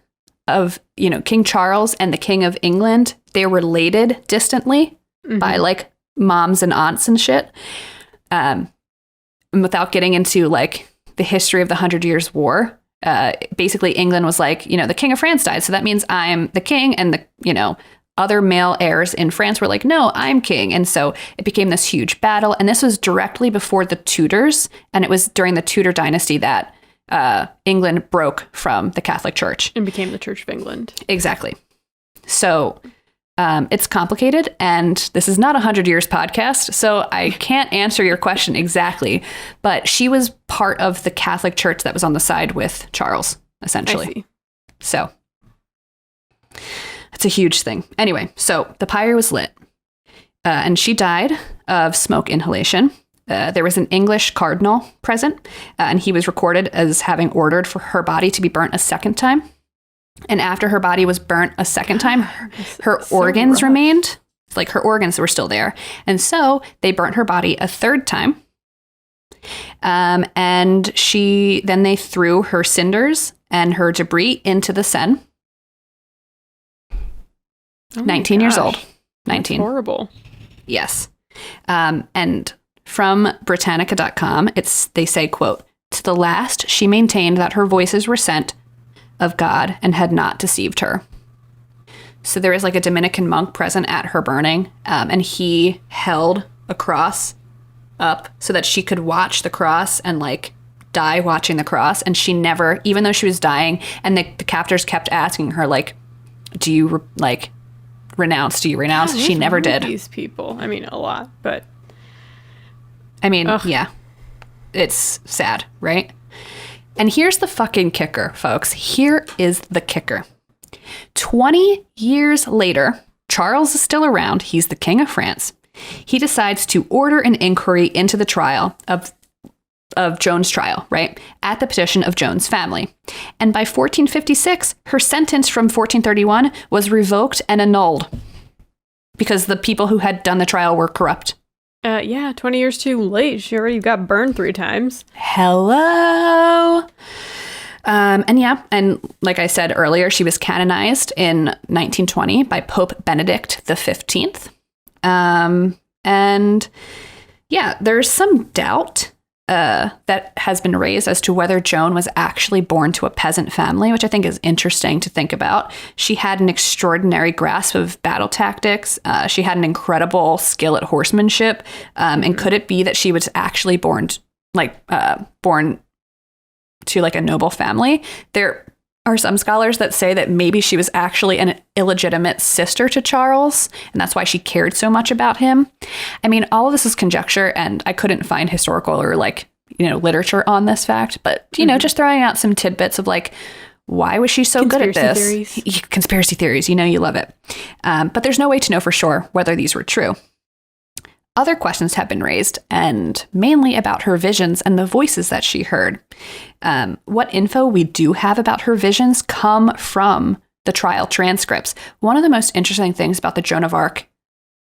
of, King Charles and the King of England, they're related distantly by like moms and aunts and shit. Without getting into like the history of the 100 Years' War, basically England was like, the King of France died, so that means I'm the king, and the, other male heirs in France were like, no, I'm king. And so it became this huge battle. And this was directly before the Tudors. And it was during the Tudor dynasty that England broke from the Catholic Church. And became the Church of England. Exactly. So it's complicated. And this is not a 100 Years podcast, so I can't answer your question exactly. But she was part of the Catholic Church that was on the side with Charles, essentially. I see. So it's a huge thing. Anyway, so the pyre was lit, and she died of smoke inhalation. There was an English cardinal present, and he was recorded as having ordered for her body to be burnt a second time. And after her body was burnt a second time, her organs remained. Like, her organs were still there. And so they burnt her body a third time. And then they threw her cinders and her debris into the Seine. 19 years old. 19. That's horrible. Yes. And from Britannica.com, they say, quote, "To the last, she maintained that her voices were sent of God and had not deceived her." So there is like a Dominican monk present at her burning, and he held a cross up so that she could watch the cross and like die watching the cross. And she never, even though she was dying, and the captors kept asking her, like, do you renounce? Do you renounce? She never did. These people, I mean, a lot, but yeah, it's sad, right? And here's the fucking kicker, folks. Here is the kicker. 20 years later, Charles is still around. He's the King of France. He decides to order an inquiry into the trial of Joan's trial, right? At the petition of Joan's family. And by 1456, her sentence from 1431 was revoked and annulled because the people who had done the trial were corrupt. 20 years too late. She already got burned 3 times. Hello. And like I said earlier, she was canonized in 1920 by Pope Benedict XV. And yeah, there's some doubt that has been raised as to whether Joan was actually born to a peasant family, which I think is interesting to think about. She had an extraordinary grasp of battle tactics. She had an incredible skill at horsemanship. And could it be that she was actually born to like a noble family? There are some scholars that say that maybe she was actually an illegitimate sister to Charles, and that's why she cared so much about him. I mean, all of this is conjecture, and I couldn't find historical or literature on this fact, but just throwing out some tidbits of like, why was she so good at this? Conspiracy theories, you love it. But there's no way to know for sure whether these were true. Other questions have been raised, and mainly about her visions and the voices that she heard. What info we do have about her visions come from the trial transcripts. One of the most interesting things about the Joan of Arc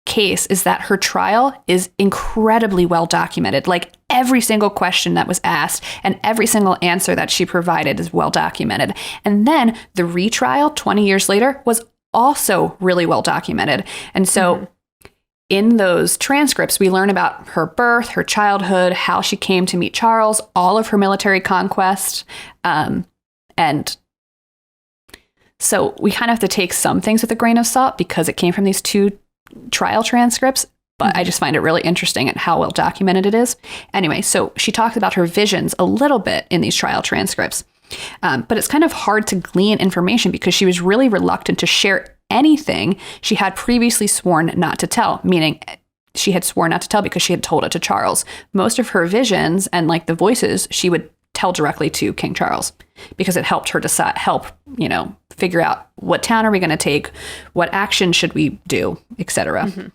case is that her trial is incredibly well documented. Like, every single question that was asked and every single answer that she provided is well documented. And then the retrial 20 years later was also really well documented. And so in those transcripts, we learn about her birth, her childhood, how she came to meet Charles, all of her military conquest. And so we kind of have to take some things with a grain of salt because it came from these two trial transcripts. But I just find it really interesting at how well documented it is. Anyway, so she talks about her visions a little bit in these trial transcripts. But it's kind of hard to glean information because she was really reluctant to share anything she had previously sworn not to tell, meaning she had sworn not to tell because she had told it to Charles. Most of her visions and like the voices, she would tell directly to King Charles because it helped her decide, figure out what town are we going to take, what action should we do, etc.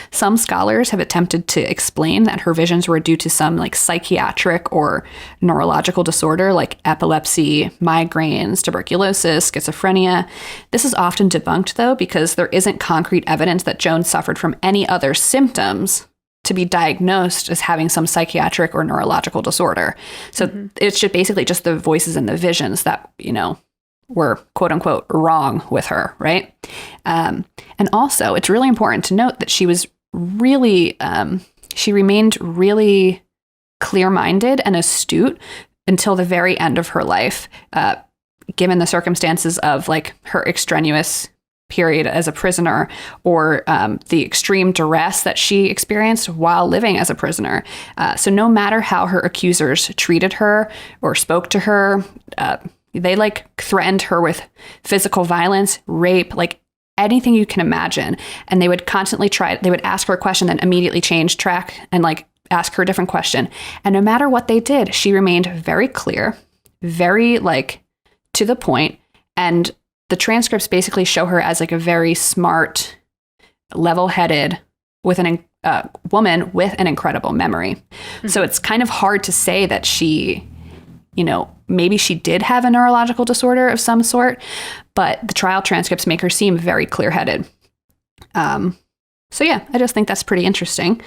Some scholars have attempted to explain that her visions were due to some like psychiatric or neurological disorder like epilepsy, migraines, tuberculosis, schizophrenia. This is often debunked, though, because there isn't concrete evidence that Joan suffered from any other symptoms to be diagnosed as having some psychiatric or neurological disorder. So it's just basically just the voices and the visions that, were quote unquote wrong with her, right? And also, it's really important to note that she was really, she remained really clear-minded and astute until the very end of her life, given the circumstances of like her extraneous period as a prisoner or the extreme duress that she experienced while living as a prisoner. So no matter how her accusers treated her or spoke to her, they like threatened her with physical violence, rape, like anything you can imagine. And they would constantly they would ask her a question, then immediately change track and like ask her a different question. And no matter what they did, she remained very clear, very like to the point. And the transcripts basically show her as like a very smart, level-headed with woman with an incredible memory. So it's kind of hard to say that she, maybe she did have a neurological disorder of some sort, but the trial transcripts make her seem very clear-headed. So yeah, I just think that's pretty interesting.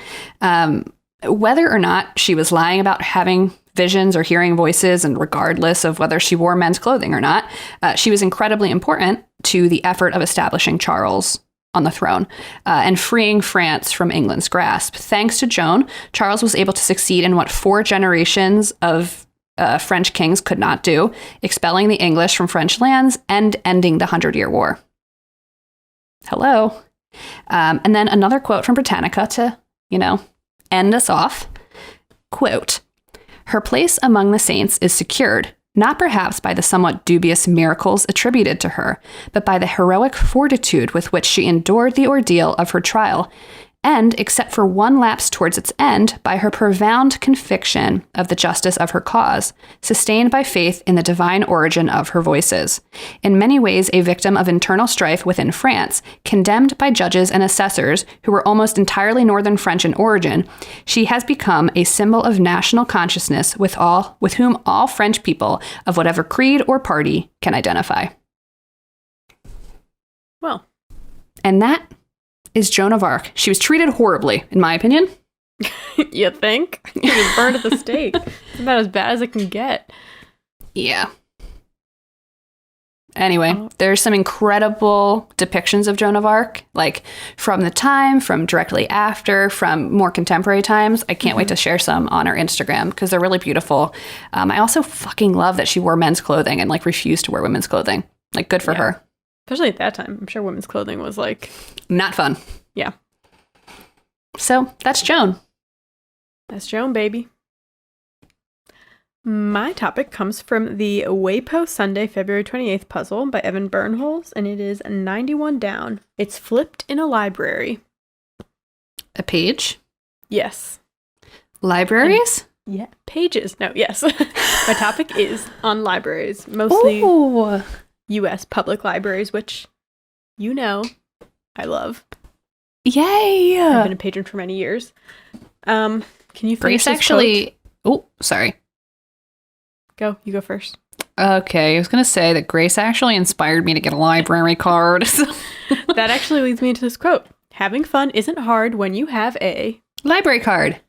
Whether or not she was lying about having visions or hearing voices, and regardless of whether she wore men's clothing or not, she was incredibly important to the effort of establishing Charles on the throne and freeing France from England's grasp. Thanks to Joan, Charles was able to succeed in what 4 generations of French kings could not do, expelling the English from French lands and ending the 100-Year War. Hello. And then another quote from Britannica to, end us off. Quote, "Her place among the saints is secured, not perhaps by the somewhat dubious miracles attributed to her, but by the heroic fortitude with which she endured the ordeal of her trial, and, except for one lapse towards its end, by her profound conviction of the justice of her cause, sustained by faith in the divine origin of her voices. In many ways a victim of internal strife within France, condemned by judges and assessors who were almost entirely Northern French in origin, she has become a symbol of national consciousness with whom all French people of whatever creed or party can identify." Well. And that is Joan of Arc. She was treated horribly, in my opinion. You think? She was burned at the stake. It's about as bad as it can get. Yeah. Anyway, there's some incredible depictions of Joan of Arc, like from the time, from directly after, from more contemporary times. I can't wait to share some on our Instagram because they're really beautiful. I also fucking love that she wore men's clothing and like refused to wear women's clothing. Like, good for her. Especially at that time. I'm sure women's clothing was like... Not fun. Yeah. So that's Joan. That's Joan, baby. My topic comes from the Waypo Sunday, February 28th puzzle by Evan Bernholz, and it is 91 down. It's flipped in a library. A page? Yes. Libraries? Yeah. Pages. No, yes. My topic is on libraries, mostly U.S. public libraries, which you know I love. Yay! I've been a patron for many years. Can you finish Grace this actually... Oh, sorry. Go. You go first. Okay, I was going to say that Grace actually inspired me to get a library card. That actually leads me into this quote. Having fun isn't hard when you have a... library card.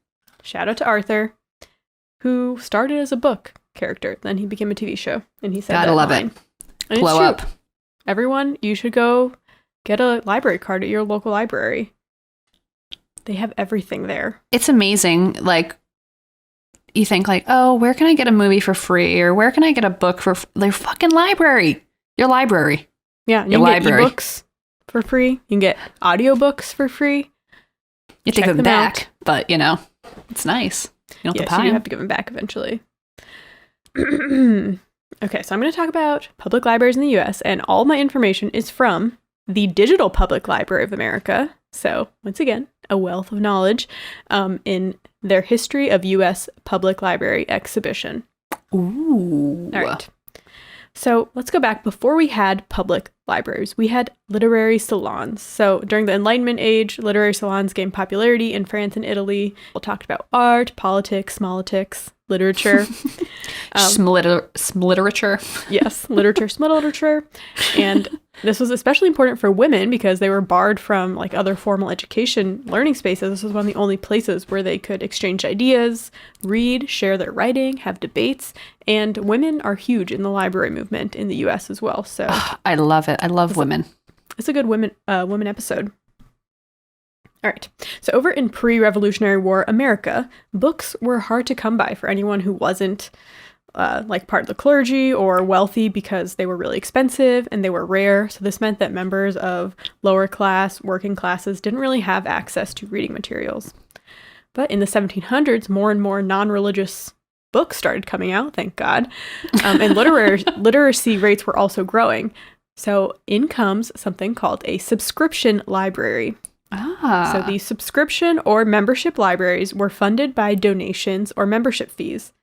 Shout out to Arthur, who started as a book character. Then he became a TV show. And he said Gotta that love line. it. Blow up. Everyone, you should go get a library card at your local library. They have everything there. It's amazing. Like, you think like, oh, where can I get a movie for free? Or where can I get a book for their fucking library? Your library. Yeah, you your can library. Get ebooks for free. You can get audiobooks for free. You take them back, but you know, it's nice. You don't have to So you have to give them back eventually. Okay, so I'm going to talk about public libraries in the U.S., and all my information is from the Digital Public Library of America. So, once again, a wealth of knowledge in their history of U.S. public library exhibition. Ooh. All right. So, let's go back. Before we had public libraries, we had literary salons. So, during the Enlightenment age, literary salons gained popularity in France and Italy. We talked about art, politics, smolitics, literature. Literature. Yes, literature. And this was especially important for women because they were barred from like other formal education learning spaces. This was one of the only places where they could exchange ideas, read, share their writing, have debates. And women are huge in the library movement in the U.S. as well. So I love it. I love women. It's a good women episode. All right. So over in pre-Revolutionary War America, books were hard to come by for anyone who wasn't like part of the clergy or wealthy because they were really expensive and they were rare. So this meant that members of lower class, working classes didn't really have access to reading materials. But in the 1700s, more and more non-religious books started coming out, thank God. And literacy rates were also growing. So in comes something called a subscription library. So these subscription or membership libraries were funded by donations or membership fees.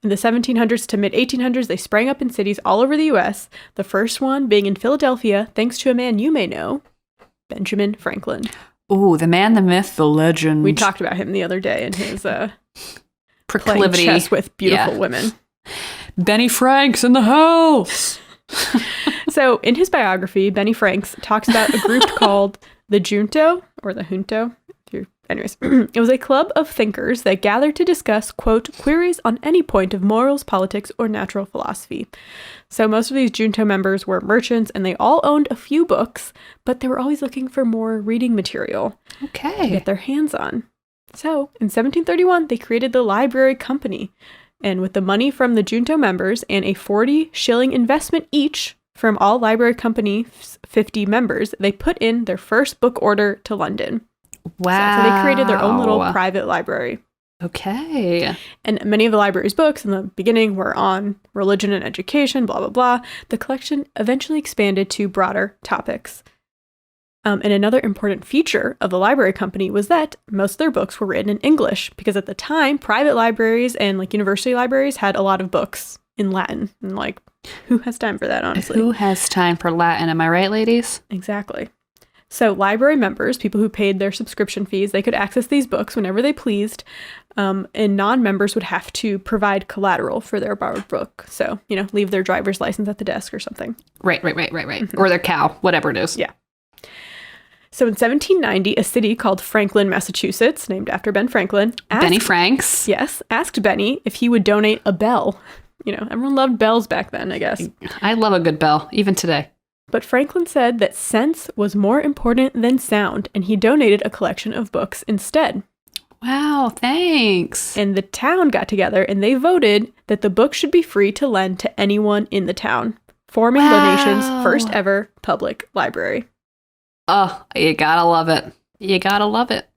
In the 1700s to mid-1800s, they sprang up in cities all over the U.S., the first one being in Philadelphia, thanks to a man you may know, Benjamin Franklin. Ooh, the man, the myth, the legend. We talked about him the other day in his proclivity playing chess with beautiful women. Benny Frank's in the house! So in his biography, Benny Franks talks about a group called the Junto, or the Junto. Anyways, it was a club of thinkers that gathered to discuss, quote, queries on any point of morals, politics, or natural philosophy. So most of these Junto members were merchants, and they all owned a few books, but they were always looking for more reading material to get their hands on. So in 1731, they created the Library Company, and with the money from the Junto members and a 40-shilling investment each from all Library Company's 50 members, they put in their first book order to London. Wow. So they created their own little private library. Okay. And many of the library's books in the beginning were on religion and education, blah, blah, blah. The collection eventually expanded to broader topics. And another important feature of the Library Company was that most of their books were written in English, because at the time, private libraries and like university libraries had a lot of books in Latin. And like, who has time for that, honestly? Who has time for Latin? Am I right, ladies? Exactly. So library members, people who paid their subscription fees, they could access these books whenever they pleased. And non-members would have to provide collateral for their borrowed book. So, you know, leave their driver's license at the desk or something. Right. Mm-hmm. Or their cow, whatever it is. Yeah. So in 1790, a city called Franklin, Massachusetts, named after Ben Franklin. Benny Franks. Yes, asked Benny if he would donate a bell everyone loved bells back then, I guess. I love a good bell, even today. But Franklin said that sense was more important than sound, and he donated a collection of books instead. Wow, thanks. And the town got together and they voted that the book should be free to lend to anyone in the town, forming the nation's first ever public library. Oh, you gotta love it. You gotta love it.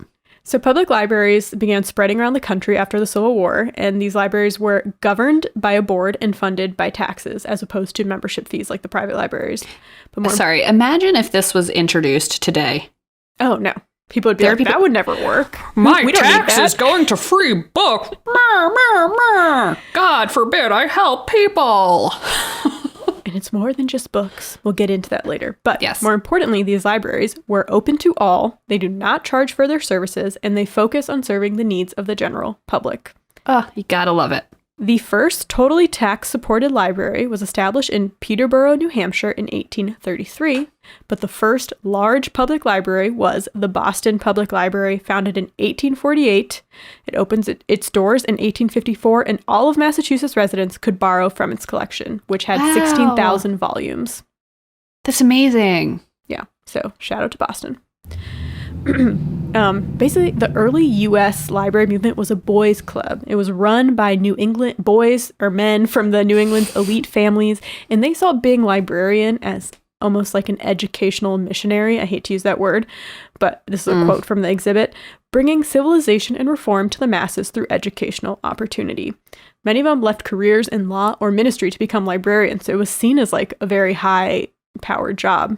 So public libraries began spreading around the country after the Civil War, and these libraries were governed by a board and funded by taxes, as opposed to membership fees like the private libraries. But Sorry, imagine if this was introduced today. Oh, no. People would be like, that would never work. My tax is going to free books. God forbid I help people. And it's more than just books. We'll get into that later. But yes, more importantly, these libraries were open to all. They do not charge for their services, and they focus on serving the needs of the general public. Oh, you gotta love it. The first totally tax-supported library was established in Peterborough, New Hampshire in 1833, but the first large public library was the Boston Public Library, founded in 1848. It opens its doors in 1854, and all of Massachusetts residents could borrow from its collection, which had 16,000 volumes. That's amazing. Yeah, so shout out to Boston. Basically, the early U.S. library movement was a boys' club. It was run by New England boys or men from the New England's elite families, and they saw being librarian as almost like an educational missionary. I hate to use that word, but this is a quote from the exhibit, bringing civilization and reform to the masses through educational opportunity. Many of them left careers in law or ministry to become librarians, so it was seen as like a very high-powered job.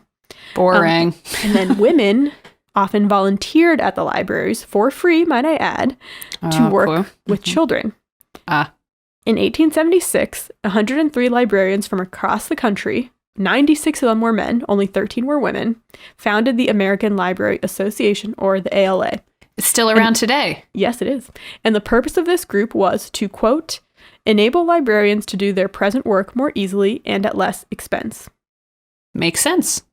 Boring. And then women often volunteered at the libraries for free, might I add, to work with children. In 1876, 103 librarians from across the country, 96 of them were men, only 13 were women, founded the American Library Association, or the ALA. It's still around today. Yes, it is. And the purpose of this group was to, quote, enable librarians to do their present work more easily and at less expense. Makes sense.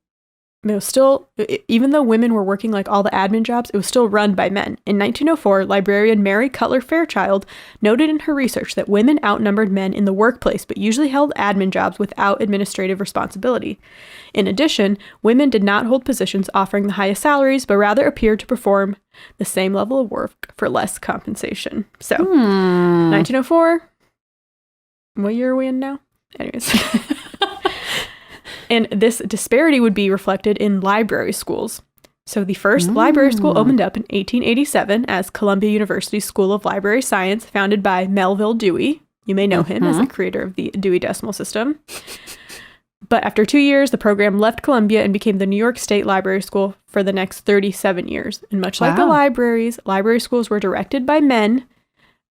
It was still, even though women were working like all the admin jobs, it was still run by men. In 1904, librarian Mary Cutler Fairchild noted in her research that women outnumbered men in the workplace, but usually held admin jobs without administrative responsibility. In addition, women did not hold positions offering the highest salaries, but rather appeared to perform the same level of work for less compensation. So, 1904, what year are we in now? Anyways. And this disparity would be reflected in library schools. So the first library school opened up in 1887 as Columbia University School of Library Science, founded by Melville Dewey. You may know him as the creator of the Dewey Decimal System. But after 2 years, the program left Columbia and became the New York State Library School for the next 37 years. And much like the libraries, library schools were directed by men,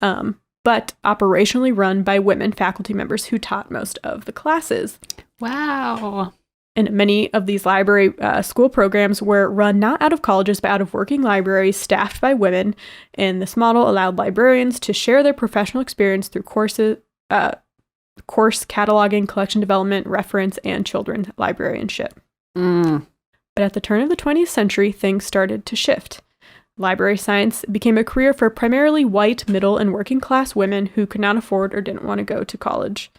but operationally run by women faculty members who taught most of the classes. Wow. And many of these library school programs were run not out of colleges, but out of working libraries staffed by women. And this model allowed librarians to share their professional experience through courses, course cataloging, collection development, reference, and children's librarianship. But at the turn of the 20th century, things started to shift. Library science became a career for primarily white, middle, and working class women who could not afford or didn't want to go to college.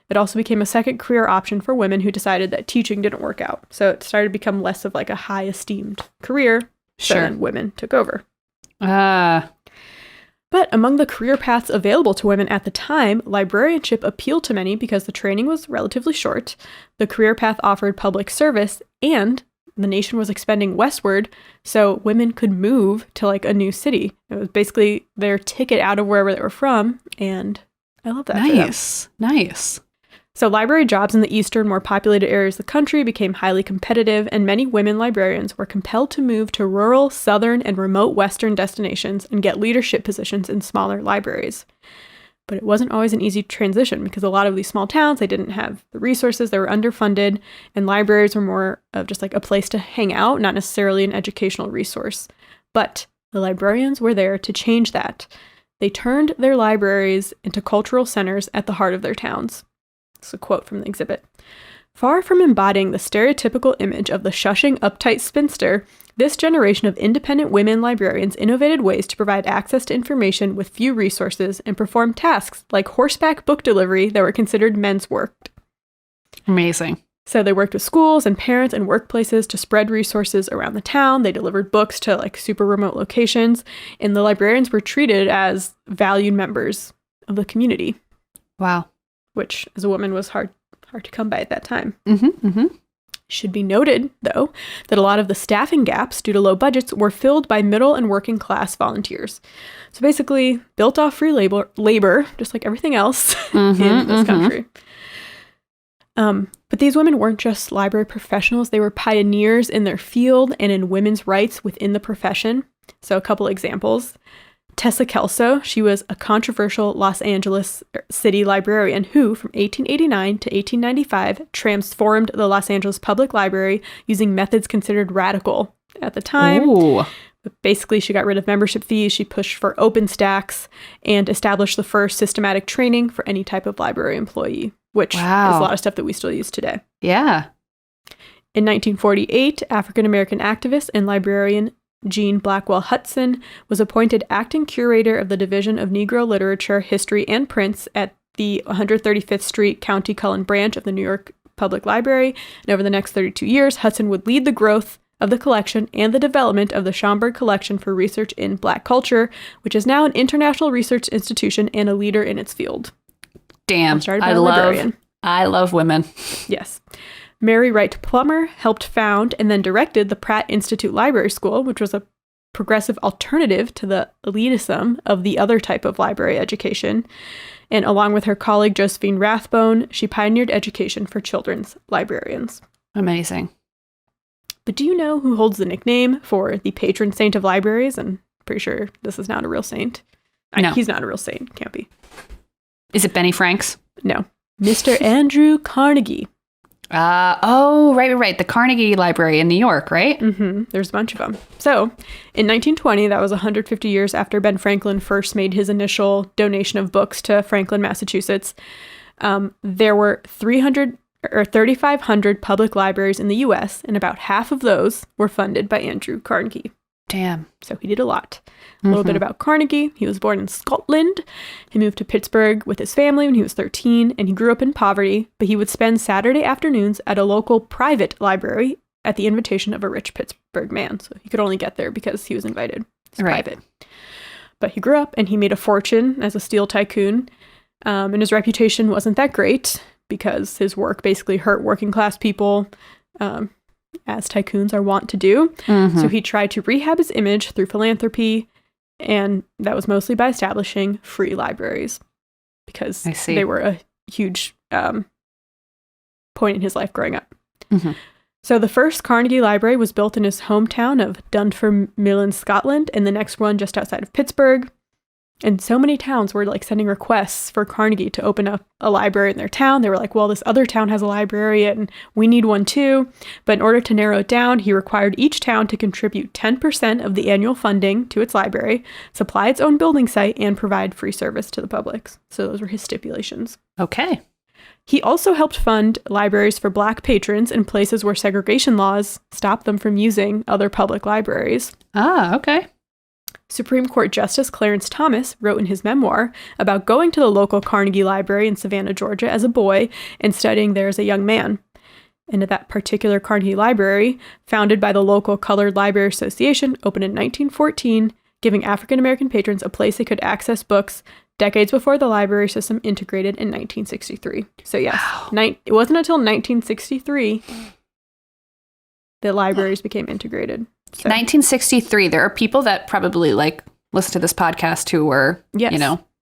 It also became a second career option for women who decided that teaching didn't work out. So it started to become less of like a high esteemed career. So then women took over. But among the career paths available to women at the time, librarianship appealed to many because the training was relatively short. The career path offered public service, and the nation was expanding westward, so women could move to like a new city. It was basically their ticket out of wherever they were from, and I love that. Nice. So library jobs in the eastern, more populated areas of the country became highly competitive, and many women librarians were compelled to move to rural, southern, and remote western destinations and get leadership positions in smaller libraries. But it wasn't always an easy transition because a lot of these small towns, they didn't have the resources, they were underfunded, and libraries were more of just like a place to hang out, not necessarily an educational resource. But the librarians were there to change that. They turned their libraries into cultural centers at the heart of their towns. It's a quote from the exhibit. Far from embodying the stereotypical image of the shushing, uptight spinster, this generation of independent women librarians innovated ways to provide access to information with few resources and perform tasks like horseback book delivery that were considered men's work. Amazing. So they worked with schools and parents and workplaces to spread resources around the town. They delivered books to like super remote locations, and the librarians were treated as valued members of the community. Wow. Which, as a woman, was hard to come by at that time. Mm-hmm, mm-hmm. Should be noted, though, that a lot of the staffing gaps due to low budgets were filled by middle and working class volunteers. So basically, built off free labor, just like everything else in this country. But these women weren't just library professionals. They were pioneers in their field and in women's rights within the profession. So a couple examples. Tessa Kelso, she was a controversial Los Angeles city librarian who, from 1889 to 1895, transformed the Los Angeles Public Library using methods considered radical at the time. Ooh. But basically, she got rid of membership fees, she pushed for open stacks, and established the first systematic training for any type of library employee, which is a lot of stuff that we still use today. Yeah. In 1948, African-American activist and librarian Jean Blackwell Hudson was appointed acting curator of the Division of Negro Literature, History, and Prints at the 135th Street County Cullen branch of the New York Public Library. And over the next 32 years, Hudson would lead the growth of the collection and the development of the Schomburg Collection for Research in Black Culture, which is now an international research institution and a leader in its field. Damn, I love women. Yes. Mary Wright Plummer helped found and then directed the Pratt Institute Library School, which was a progressive alternative to the elitism of the other type of library education. And along with her colleague Josephine Rathbone, she pioneered education for children's librarians. Amazing. But do you know who holds the nickname for the patron saint of libraries? I'm pretty sure this is not a real saint. No. He's not a real saint. Can't be. Is it Benny Franks? No. Mr. Andrew Carnegie. Right. The Carnegie Library in New York, right? Mm-hmm. There's a bunch of them. So, in 1920, that was 150 years after Ben Franklin first made his initial donation of books to Franklin, Massachusetts. There were 3,500 public libraries in the U.S., and about half of those were funded by Andrew Carnegie. Damn. So he did a lot. A little bit about Carnegie. He was born in Scotland. He moved to Pittsburgh with his family when he was 13, and he grew up in poverty, but he would spend Saturday afternoons at a local private library at the invitation of a rich Pittsburgh man. So he could only get there because he was invited. It's private. But he grew up, and he made a fortune as a steel tycoon, and his reputation wasn't that great because his work basically hurt working class people, as tycoons are wont to do. So he tried to rehab his image through philanthropy, and that was mostly by establishing free libraries because they were a huge point in his life growing up. So the first Carnegie Library was built in his hometown of Dunfermline, Scotland, and the next one just outside of Pittsburgh. And so many towns were like sending requests for Carnegie to open up a library in their town. They were like, well, this other town has a library and we need one too. But in order to narrow it down, he required each town to contribute 10% of the annual funding to its library, supply its own building site, and provide free service to the public. So those were his stipulations. Okay. He also helped fund libraries for Black patrons in places where segregation laws stopped them from using other public libraries. Okay. Supreme Court Justice Clarence Thomas wrote in his memoir about going to the local Carnegie Library in Savannah, Georgia as a boy and studying there as a young man. And at that particular Carnegie Library, founded by the local Colored Library Association, opened in 1914, giving African-American patrons a place they could access books decades before the library system integrated in 1963. So yes, it wasn't until 1963 that libraries became integrated. So. 1963. There are people that probably listen to this podcast who were,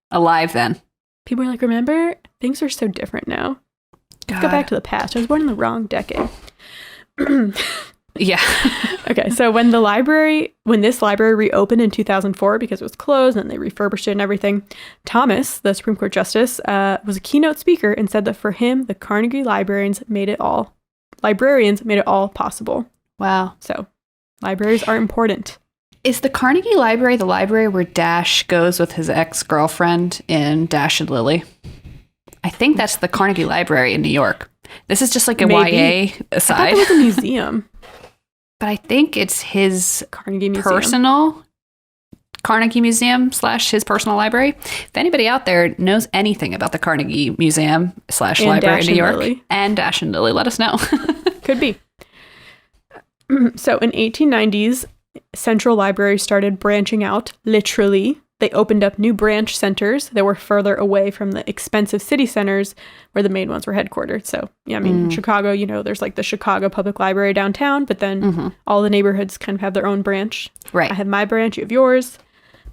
alive then. People are like, remember? Things are so different now. Let's go back to the past. I was born in the wrong decade. Yeah. Okay, so when this library reopened in 2004 because it was closed and they refurbished it and everything, Thomas, the Supreme Court Justice, was a keynote speaker and said that for him, the Carnegie librarians made it all possible. Wow. So libraries are important. Is the Carnegie Library the library where Dash goes with his ex-girlfriend in Dash and Lily? I think that's the Carnegie Library in New York. This is just like a Maybe. YA I aside. thought it was a museum. But I think it's his Carnegie Museum. personal Carnegie Museum / his personal library. If anybody out there knows anything about the Carnegie Museum / library Dash in New and York Lily. and Dash and Lily, let us know. Could be. So in 1890s, central libraries started branching out, literally. They opened up new branch centers that were further away from the expensive city centers where the main ones were headquartered. So, yeah, I mean, Chicago, you know, there's like the Chicago Public Library downtown, but then all the neighborhoods kind of have their own branch. Right. I have my branch, you have yours.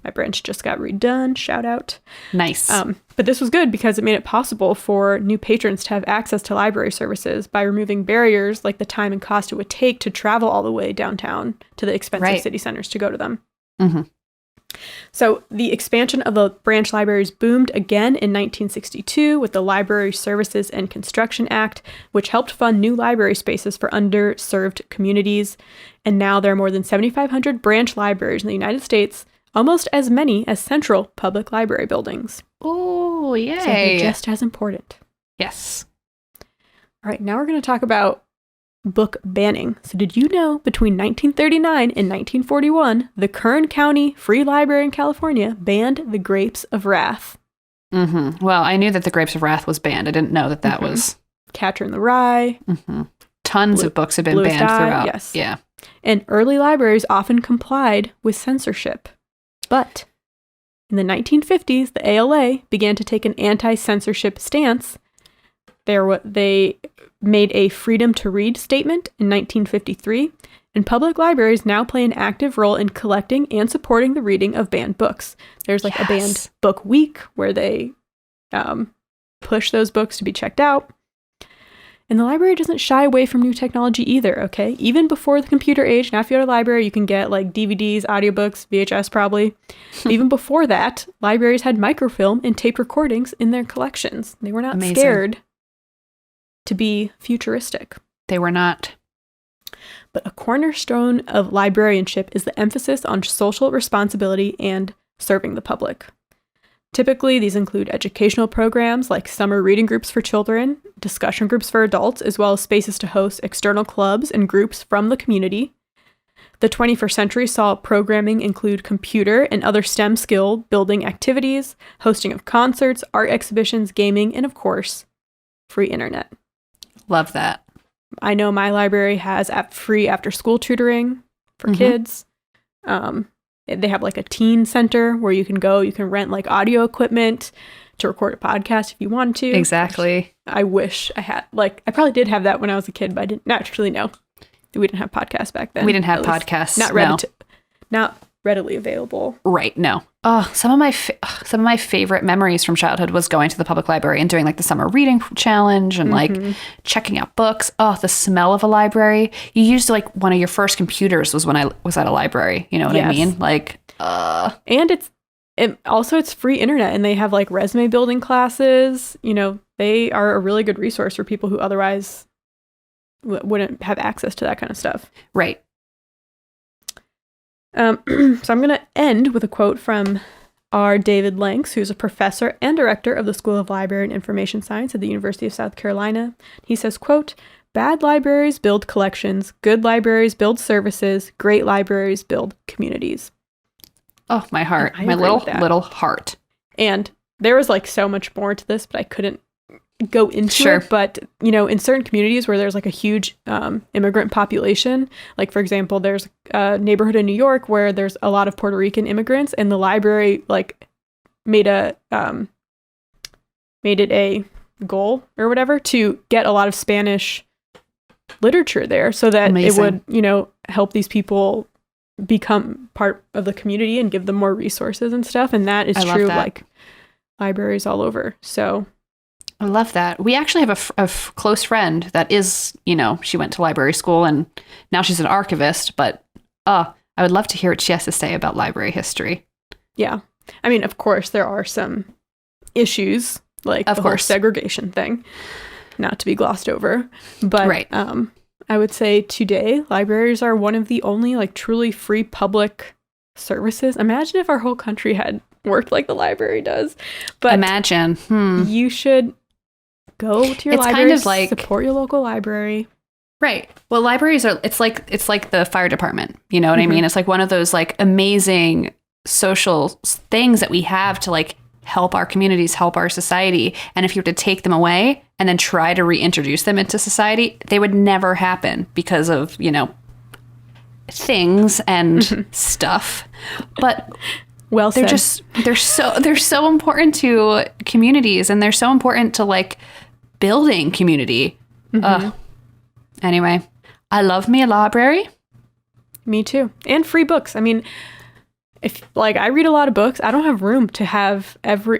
My branch just got redone. Shout out. Nice. But this was good because it made it possible for new patrons to have access to library services by removing barriers like the time and cost it would take to travel all the way downtown to the expensive city centers to go to them. So the expansion of the branch libraries boomed again in 1962 with the Library Services and Construction Act, which helped fund new library spaces for underserved communities. And now there are more than 7,500 branch libraries in the United States, almost as many as central public library buildings. Oh, yay. So they're just as important. Yes. All right, now we're going to talk about book banning. So did you know between 1939 and 1941, the Kern County Free Library in California banned The Grapes of Wrath? Well, I knew that The Grapes of Wrath was banned. I didn't know that that was... Catcher in the Rye. Tons of books have been Bluest banned Eye, throughout. yes. Yeah. And early libraries often complied with censorship. But in the 1950s, the ALA began to take an anti-censorship stance. They made a freedom to read statement in 1953, and public libraries now play an active role in collecting and supporting the reading of banned books. There's like a banned book week where they push those books to be checked out. And the library doesn't shy away from new technology either, okay? Even before the computer age, now if you go to a library, you can get like DVDs, audiobooks, VHS probably. Even before that, libraries had microfilm and tape recordings in their collections. They were not scared to be futuristic. They were not. But a cornerstone of librarianship is the emphasis on social responsibility and serving the public. Typically, these include educational programs like summer reading groups for children, discussion groups for adults, as well as spaces to host external clubs and groups from the community. The 21st century saw programming include computer and other STEM skill building activities, hosting of concerts, art exhibitions, gaming, and of course, free internet. Love that. I know my library has free after-school tutoring for kids. They have like a teen center where you can go, you can rent like audio equipment to record a podcast if you want to. Exactly. I wish I had, like, I probably did have that when I was a kid, but I didn't actually know. We didn't have podcasts back then. We didn't have podcasts. Not readily available. Right. No. Oh, some of my favorite memories from childhood was going to the public library and doing like the summer reading challenge and like checking out books. Oh, the smell of a library. You used like one of your first computers was when I was at a library. You know what I mean? Like, and it's free internet, and they have like resume building classes. You know, they are a really good resource for people who otherwise wouldn't have access to that kind of stuff. Right. So I'm going to end with a quote from R. David Lanks, who's a professor and director of the School of Library and Information Science at the University of South Carolina. He says, quote, "Bad libraries build collections, good libraries build services, great libraries build communities." Oh, my heart. My little heart. And there was like so much more to this, but I couldn't go into it. But, you know, in certain communities where there's like a huge immigrant population, like for example, there's a neighborhood in New York where there's a lot of Puerto Rican immigrants, and the library like made it a goal or whatever to get a lot of Spanish literature there so that it would, you know, help these people become part of the community and give them more resources and stuff. And that is true of like libraries all over. So I love that. We actually have a close friend that is, you know, she went to library school and now she's an archivist, but I would love to hear what she has to say about library history. Yeah. I mean, of course, there are some issues, like the whole segregation thing, not to be glossed over. But I would say today, libraries are one of the only like truly free public services. Imagine if our whole country had worked like the library does. But imagine. You should Go to your It's library, kind of like- support your local library. Right. Well, libraries are, it's like the fire department. You know what I mean? It's like one of those like amazing social things that we have to like help our communities, help our society. And if you were to take them away and then try to reintroduce them into society, they would never happen because of, you know, things and stuff. But Well they're said. they're so important to communities, and they're so important to like building community. Anyway, I love me a library. Me too. And free books. I mean, if like I read a lot of books, I don't have room to have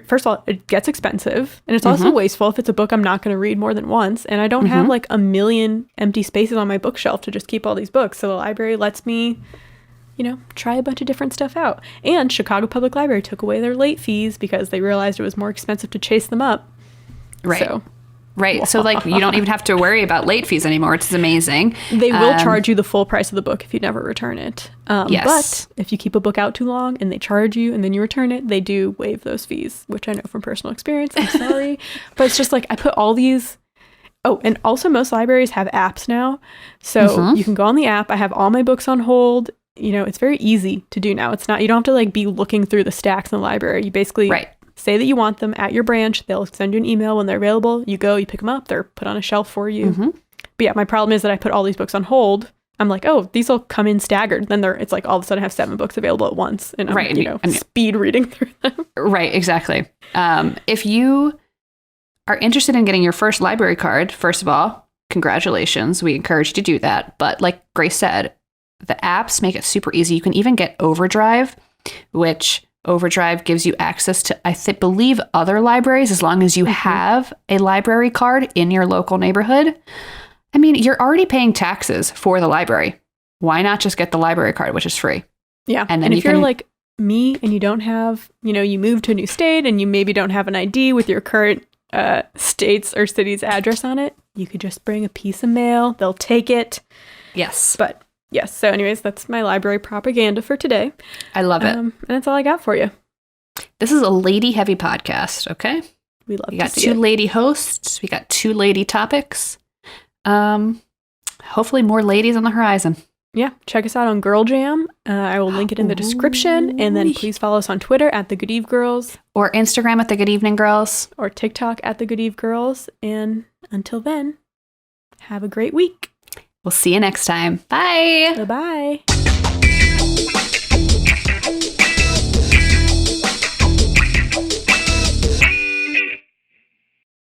first of all, it gets expensive, and it's also wasteful if it's a book I'm not going to read more than once, and I don't have like a million empty spaces on my bookshelf to just keep all these books. So the library lets me, you know, try a bunch of different stuff out. And Chicago Public Library took away their late fees because they realized it was more expensive to chase them up. Right. So Right. So like you don't even have to worry about late fees anymore, which is amazing. they will charge you the full price of the book if you never return it. Yes. But if you keep a book out too long and they charge you and then you return it, they do waive those fees, which I know from personal experience. I'm sorry. But it's just like I put all these. Oh, and also most libraries have apps now. So you can go on the app. I have all my books on hold. You know, it's very easy to do now. It's not, you don't have to like be looking through the stacks in the library. You basically say that you want them at your branch. They'll send you an email when they're available. You go, you pick them up. They're put on a shelf for you. But yeah, my problem is that I put all these books on hold. I'm like, oh, these will come in staggered. Then it's like all of a sudden I have 7 books available at once. And I'm, you know, speed reading through them. Right, exactly. If you are interested in getting your first library card, first of all, congratulations. We encourage you to do that. But like Grace said, the apps make it super easy. You can even get Overdrive, which Overdrive gives you access to, believe, other libraries as long as you have a library card in your local neighborhood. I mean, you're already paying taxes for the library. Why not just get the library card, which is free? Yeah. And then if you're like me and you don't have, you know, you moved to a new state and you maybe don't have an ID with your current state's or city's address on it, you could just bring a piece of mail. They'll take it. Yes. But yes. So anyways, that's my library propaganda for today. I love it. And that's all I got for you. This is a lady-heavy podcast, okay? We love We got 2 lady hosts. We got 2 lady topics. Hopefully more ladies on the horizon. Yeah. Check us out on Girl Jam. I will link it in the description. And then please follow us on Twitter at The Good Eve Girls. Or Instagram at The Good Evening Girls. Or TikTok at The Good Eve Girls. And until then, have a great week. We'll see you next time. Bye. Bye-bye.